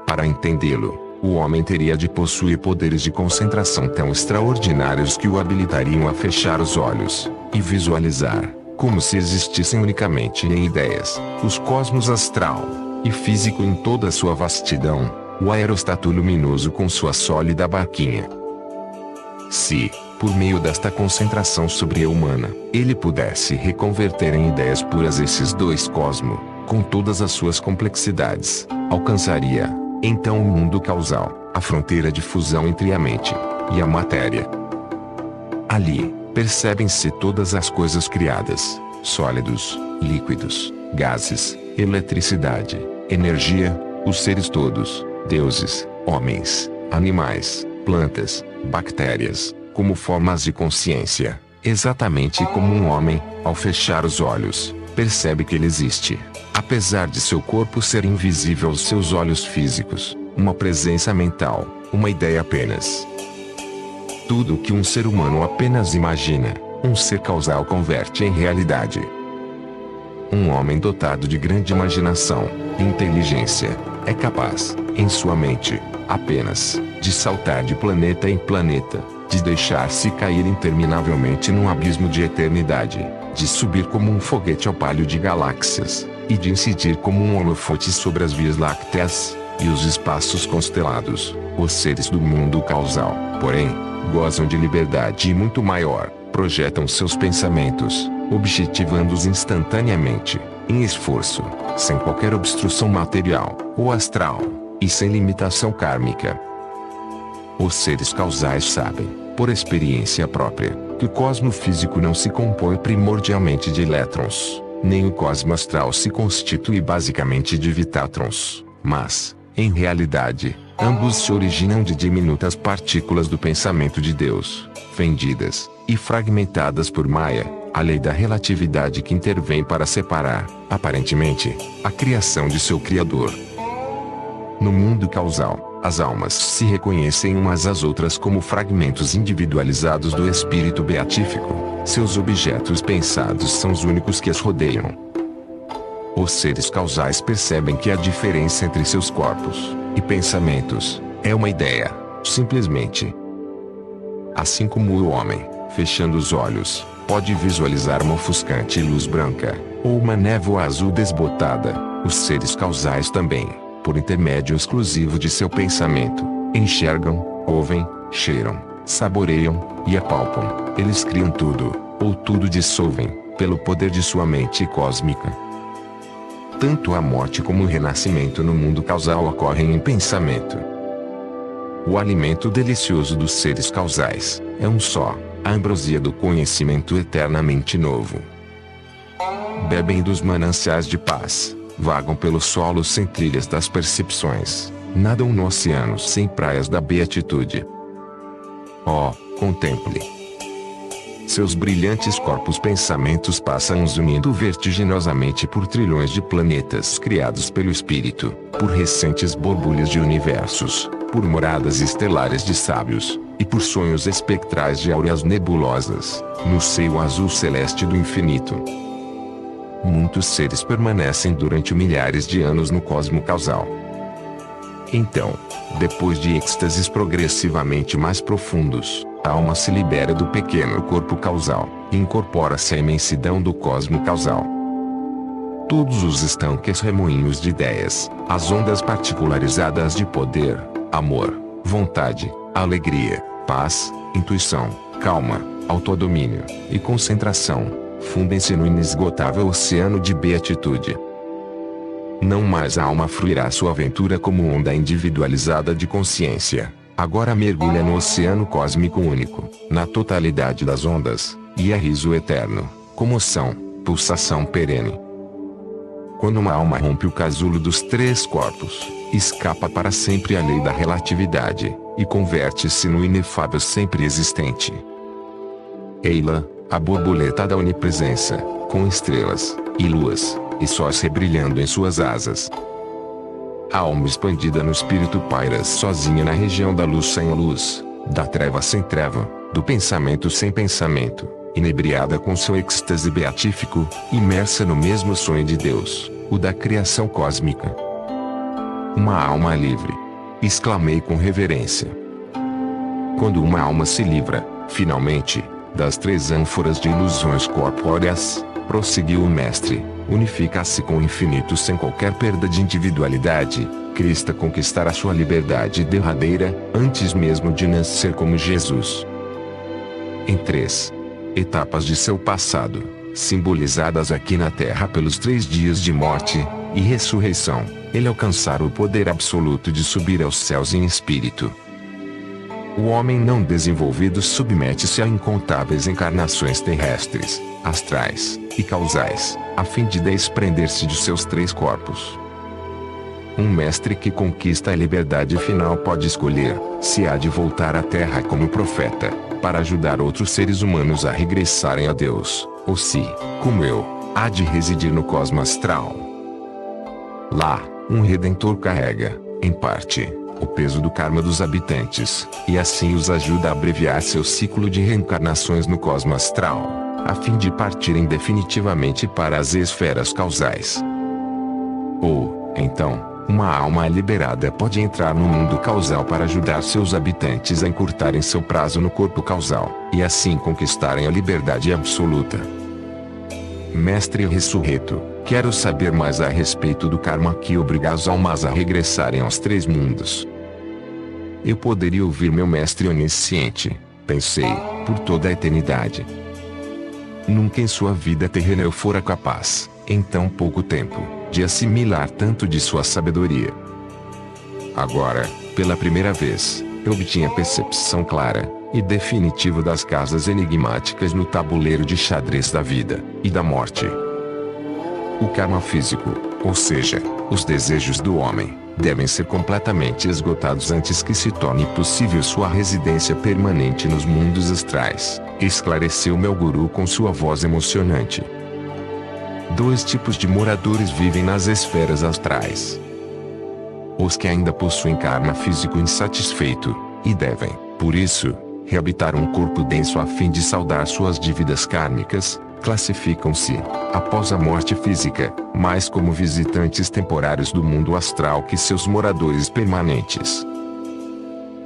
Para entendê-lo, o homem teria de possuir poderes de concentração tão extraordinários que o habilitariam a fechar os olhos e visualizar, como se existissem unicamente em ideias, os cosmos astral e físico em toda a sua vastidão, o aerostato luminoso com sua sólida barquinha. Se, por meio desta concentração sobre-humana, ele pudesse reconverter em ideias puras esses dois cosmos, com todas as suas complexidades, alcançaria, então o mundo causal, a fronteira de fusão entre a mente e a matéria. Ali, percebem-se todas as coisas criadas, sólidos, líquidos, gases, eletricidade, energia, os seres todos, deuses, homens, animais, plantas, bactérias, como formas de consciência, exatamente como um homem, ao fechar os olhos, percebe que ele existe, apesar de seu corpo ser invisível aos seus olhos físicos, uma presença mental, uma ideia apenas. Tudo o que um ser humano apenas imagina, um ser causal converte em realidade. Um homem dotado de grande imaginação e inteligência é capaz, em sua mente, apenas, de saltar de planeta em planeta, de deixar-se cair interminavelmente num abismo de eternidade, de subir como um foguete ao palio de galáxias, e de incidir como um holofote sobre as vias lácteas e os espaços constelados. Os seres do mundo causal, porém, gozam de liberdade muito maior, projetam seus pensamentos, objetivando-os instantaneamente, em esforço, sem qualquer obstrução material ou astral, e sem limitação kármica. Os seres causais sabem, por experiência própria, que o cosmo físico não se compõe primordialmente de elétrons, nem o cosmo astral se constitui basicamente de vitátrons, mas, em realidade, ambos se originam de diminutas partículas do pensamento de Deus, fendidas e fragmentadas por Maya, a lei da relatividade que intervém para separar, aparentemente, a criação de seu Criador. No mundo causal, as almas se reconhecem umas às outras como fragmentos individualizados do espírito beatífico, seus objetos pensados são os únicos que as rodeiam. Os seres causais percebem que a diferença entre seus corpos e pensamentos é uma ideia, simplesmente. Assim como o homem, fechando os olhos, pode visualizar uma ofuscante luz branca, ou uma névoa azul desbotada, os seres causais também, por intermédio exclusivo de seu pensamento, enxergam, ouvem, cheiram, saboreiam e apalpam. Eles criam tudo, ou tudo dissolvem, pelo poder de sua mente cósmica. Tanto a morte como o renascimento no mundo causal ocorrem em pensamento. O alimento delicioso dos seres causais é um só, a ambrosia do conhecimento eternamente novo. Bebem dos mananciais de paz, vagam pelos solos sem trilhas das percepções, nadam no oceano sem praias da beatitude. Oh, contemple! Seus brilhantes corpos pensamentos passam zunindo vertiginosamente por trilhões de planetas criados pelo Espírito, por recentes borbulhas de universos, por moradas estelares de sábios, e por sonhos espectrais de áureas nebulosas, no seio azul celeste do infinito. Muitos seres permanecem durante milhares de anos no cosmo causal. Então, depois de êxtases progressivamente mais profundos, a alma se libera do pequeno corpo causal, e incorpora-se à imensidão do cosmo causal. Todos os estanques remoinhos de ideias, as ondas particularizadas de poder, amor, vontade, alegria, paz, intuição, calma, autodomínio e concentração, fundem-se no inesgotável oceano de beatitude. Não mais a alma fluirá sua aventura como onda individualizada de consciência, agora mergulha no oceano cósmico único, na totalidade das ondas, e é riso eterno, comoção, pulsação perene. Quando uma alma rompe o casulo dos três corpos, escapa para sempre à lei da relatividade, e converte-se no inefável sempre existente. Eila, a borboleta da onipresença, com estrelas, e luas, e sóis rebrilhando em suas asas. A alma expandida no espírito paira sozinha na região da luz sem luz, da treva sem treva, do pensamento sem pensamento, inebriada com seu êxtase beatífico, imersa no mesmo sonho de Deus, o da criação cósmica. Uma alma livre! Exclamei com reverência. Quando uma alma se livra, finalmente, das 3 ânforas de ilusões corpóreas, prosseguiu o mestre, unifica-se com o infinito sem qualquer perda de individualidade, Cristo conquistará sua liberdade derradeira, antes mesmo de nascer como Jesus. Em 3 etapas de seu passado, simbolizadas aqui na Terra pelos 3 dias de morte e ressurreição, ele alcançara o poder absoluto de subir aos céus em espírito. O homem não desenvolvido submete-se a incontáveis encarnações terrestres, astrais e causais, a fim de desprender-se de seus 3 corpos. Um mestre que conquista a liberdade final pode escolher se há de voltar à Terra como profeta, para ajudar outros seres humanos a regressarem a Deus, ou se, como eu, há de residir no cosmos astral. Lá, um Redentor carrega, em parte, o peso do karma dos habitantes, e assim os ajuda a abreviar seu ciclo de reencarnações no cosmos astral, a fim de partirem definitivamente para as esferas causais. Ou, então, uma alma liberada pode entrar no mundo causal para ajudar seus habitantes a encurtarem seu prazo no corpo causal, e assim conquistarem a liberdade absoluta. Mestre ressurreto, quero saber mais a respeito do karma que obriga as almas a regressarem aos 3 mundos. Eu poderia ouvir meu mestre onisciente, pensei, por toda a eternidade. Nunca em sua vida terrena eu fora capaz, em tão pouco tempo, de assimilar tanto de sua sabedoria. Agora, pela primeira vez, eu obtinha percepção clara e definitiva das casas enigmáticas no tabuleiro de xadrez da vida e da morte. O karma físico, ou seja, os desejos do homem, devem ser completamente esgotados antes que se torne possível sua residência permanente nos mundos astrais, esclareceu meu guru com sua voz emocionante. 2 tipos de moradores vivem nas esferas astrais. Os que ainda possuem karma físico insatisfeito, e devem, por isso, reabitar um corpo denso a fim de saldar suas dívidas kármicas, classificam-se, após a morte física, mais como visitantes temporários do mundo astral que seus moradores permanentes.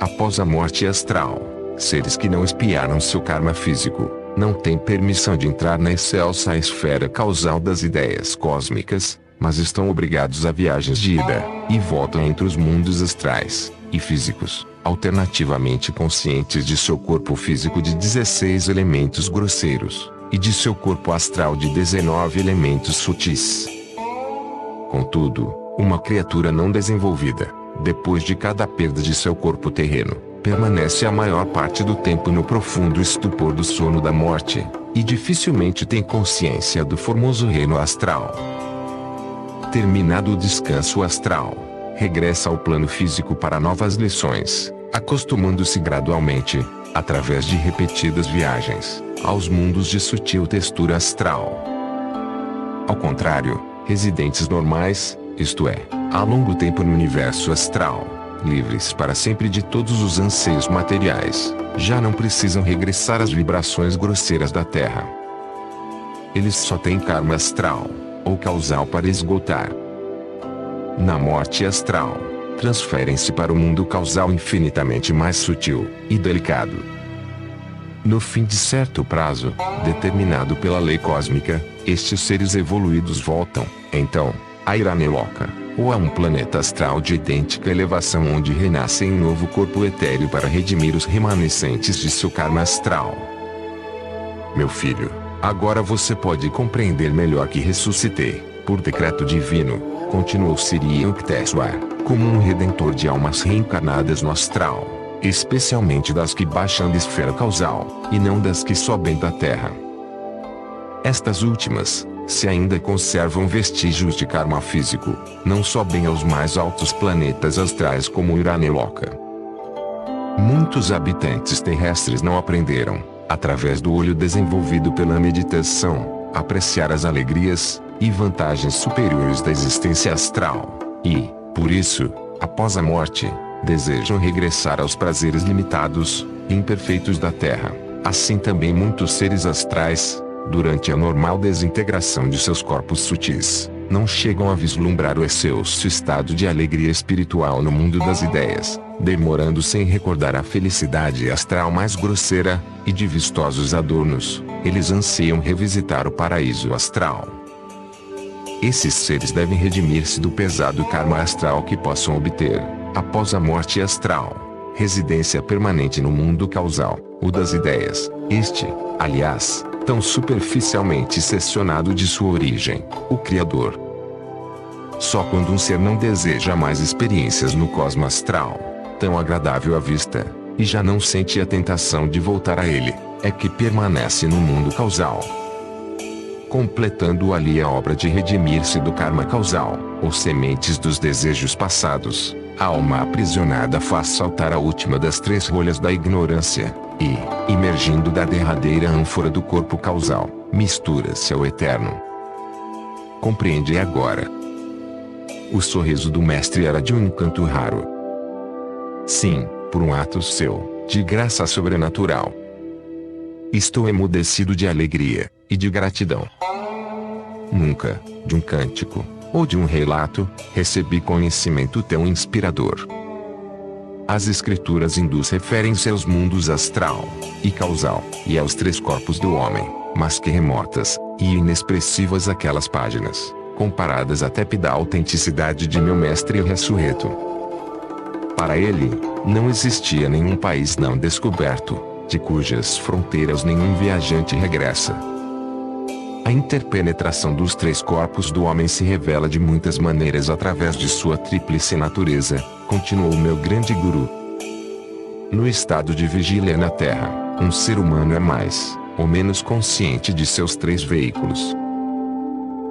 Após a morte astral, seres que não expiaram seu karma físico, não têm permissão de entrar na excelsa esfera causal das ideias cósmicas, mas estão obrigados a viagens de ida e volta entre os mundos astrais e físicos, alternativamente conscientes de seu corpo físico de 16 elementos grosseiros, e de seu corpo astral de 19 elementos sutis. Contudo, uma criatura não desenvolvida, depois de cada perda de seu corpo terreno, permanece a maior parte do tempo no profundo estupor do sono da morte, e dificilmente tem consciência do formoso reino astral. Terminado o descanso astral, regressa ao plano físico para novas lições, acostumando-se gradualmente, através de repetidas viagens, aos mundos de sutil textura astral. Ao contrário, residentes normais, isto é, há longo tempo no universo astral, livres para sempre de todos os anseios materiais, já não precisam regressar às vibrações grosseiras da Terra. Eles só têm karma astral, ou causal para esgotar. Na morte astral, transferem-se para o mundo causal infinitamente mais sutil e delicado. No fim de certo prazo, determinado pela lei cósmica, estes seres evoluídos voltam, então, a Iraneloka, ou a um planeta astral de idêntica elevação onde renascem em novo corpo etéreo para redimir os remanescentes de seu karma astral. Meu filho, agora você pode compreender melhor que ressuscitei, por decreto divino, continuou Siri Yukteswar, como um redentor de almas reencarnadas no astral, especialmente das que baixam da esfera causal, e não das que sobem da Terra. Estas últimas, se ainda conservam vestígios de karma físico, não sobem aos mais altos planetas astrais como Iraneloka. Muitos habitantes terrestres não aprenderam, através do olho desenvolvido pela meditação, a apreciar as alegrias e vantagens superiores da existência astral. E, por isso, após a morte, desejam regressar aos prazeres limitados e imperfeitos da Terra. Assim também muitos seres astrais, durante a normal desintegração de seus corpos sutis, não chegam a vislumbrar o excelso estado de alegria espiritual no mundo das ideias, demorando sem recordar a felicidade astral mais grosseira, e de vistosos adornos, eles anseiam revisitar o paraíso astral. Esses seres devem redimir-se do pesado karma astral que possam obter, após a morte astral, residência permanente no mundo causal, o das ideias, aliás, tão superficialmente seccionado de sua origem, o Criador. Só quando um ser não deseja mais experiências no cosmo astral, tão agradável à vista, e já não sente a tentação de voltar a ele, é que permanece no mundo causal. Completando ali a obra de redimir-se do karma causal, ou sementes dos desejos passados, a alma aprisionada faz saltar a última das 3 rolhas da ignorância, e, emergindo da derradeira ânfora do corpo causal, mistura-se ao eterno. Compreende agora? O sorriso do mestre era de um encanto raro. Sim, por um ato seu, de graça sobrenatural. Estou emudecido de alegria e de gratidão. Nunca, de um cântico, ou de um relato, recebi conhecimento tão inspirador. As escrituras hindus referem-se aos mundos astral e causal, e aos 3 corpos do homem, mas que remotas e inexpressivas aquelas páginas, comparadas à tépida autenticidade de meu mestre ressurreto. Para ele, não existia nenhum país não descoberto, de cujas fronteiras nenhum viajante regressa. A interpenetração dos 3 corpos do homem se revela de muitas maneiras através de sua tríplice natureza, continuou meu grande guru. No estado de vigília na Terra, um ser humano é mais ou menos consciente de seus 3 veículos.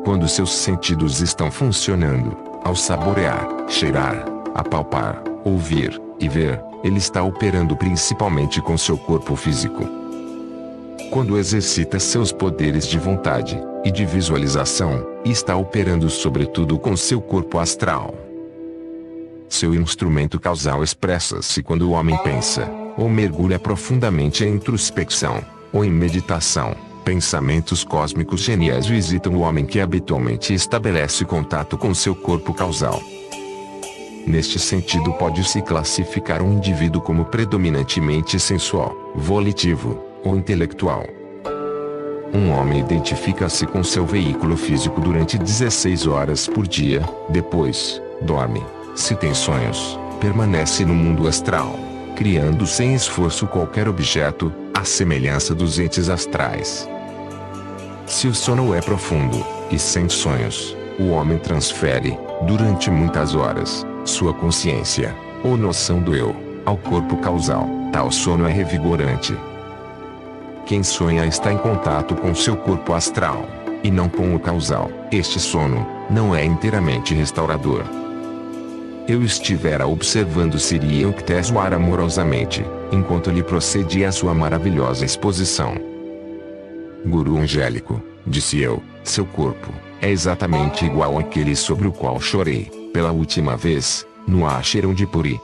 Quando seus sentidos estão funcionando, ao saborear, cheirar, apalpar, ouvir e ver, ele está operando principalmente com seu corpo físico. Quando exercita seus poderes de vontade e de visualização, está operando sobretudo com seu corpo astral. Seu instrumento causal expressa-se quando o homem pensa, ou mergulha profundamente em introspecção, ou em meditação. Pensamentos cósmicos geniais visitam o homem que habitualmente estabelece contato com seu corpo causal. Neste sentido pode-se classificar um indivíduo como predominantemente sensual, volitivo, ou intelectual. Um homem identifica-se com seu veículo físico durante 16 horas por dia, depois, dorme. Se tem sonhos, permanece no mundo astral, criando sem esforço qualquer objeto, à semelhança dos entes astrais. Se o sono é profundo, e sem sonhos, o homem transfere, durante muitas horas, sua consciência, ou noção do eu, ao corpo causal. Tal sono é revigorante. Quem sonha está em contato com seu corpo astral, e não com o causal. Este sono não é inteiramente restaurador. Eu estivera observando Sri Yukteswar amorosamente, enquanto lhe procedia a sua maravilhosa exposição. Guru angélico, disse eu, seu corpo é exatamente igual àquele sobre o qual chorei, pela última vez, no ashram de Puri.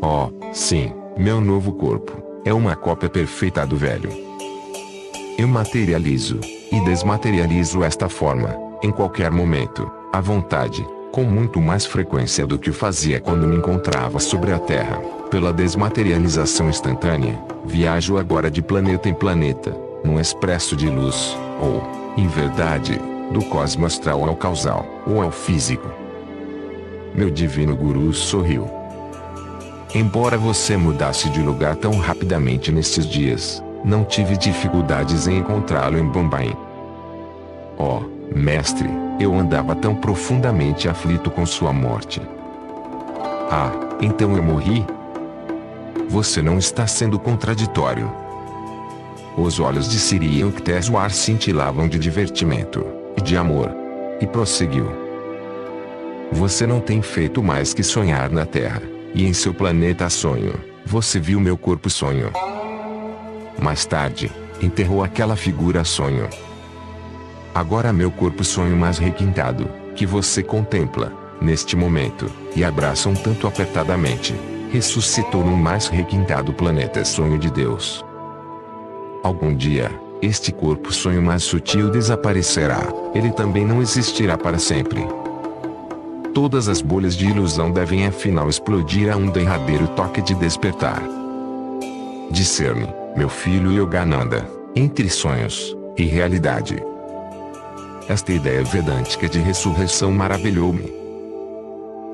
Oh, sim, meu novo corpo é uma cópia perfeita do velho. Eu materializo e desmaterializo esta forma, em qualquer momento, à vontade, com muito mais frequência do que fazia quando me encontrava sobre a Terra. Pela desmaterialização instantânea, viajo agora de planeta em planeta, num expresso de luz, ou, em verdade, do cosmo astral ao causal, ou ao físico. Meu divino guru sorriu. Embora você mudasse de lugar tão rapidamente nestes dias, não tive dificuldades em encontrá-lo em Bombay. Oh, mestre, eu andava tão profundamente aflito com sua morte. Ah, então eu morri? Você não está sendo contraditório. Os olhos de Sri Yukteswar cintilavam de divertimento e de amor. E prosseguiu. Você não tem feito mais que sonhar na Terra, e em seu planeta sonho, Você viu meu corpo sonho. Mais tarde, enterrou aquela figura sonho. Agora meu corpo sonho mais requintado, que você contempla, neste momento, e abraça um tanto apertadamente, ressuscitou num mais requintado planeta sonho de Deus. Algum dia, este corpo sonho mais sutil desaparecerá, ele também não existirá para sempre. Todas as bolhas de ilusão devem afinal explodir a um derradeiro toque de despertar. Discerne, meu filho Yogananda, entre sonhos e realidade. Esta ideia vedântica de ressurreição maravilhou-me.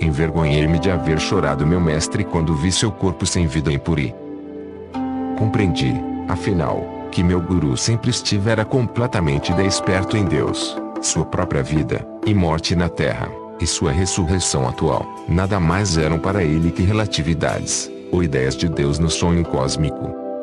Envergonhei-me de haver chorado meu mestre quando vi seu corpo sem vida em Puri. Compreendi, afinal, que meu guru sempre estivera completamente desperto em Deus, sua própria vida, e morte na terra, e sua ressurreição atual, nada mais eram para ele que relatividades, ou ideias de Deus no sonho cósmico.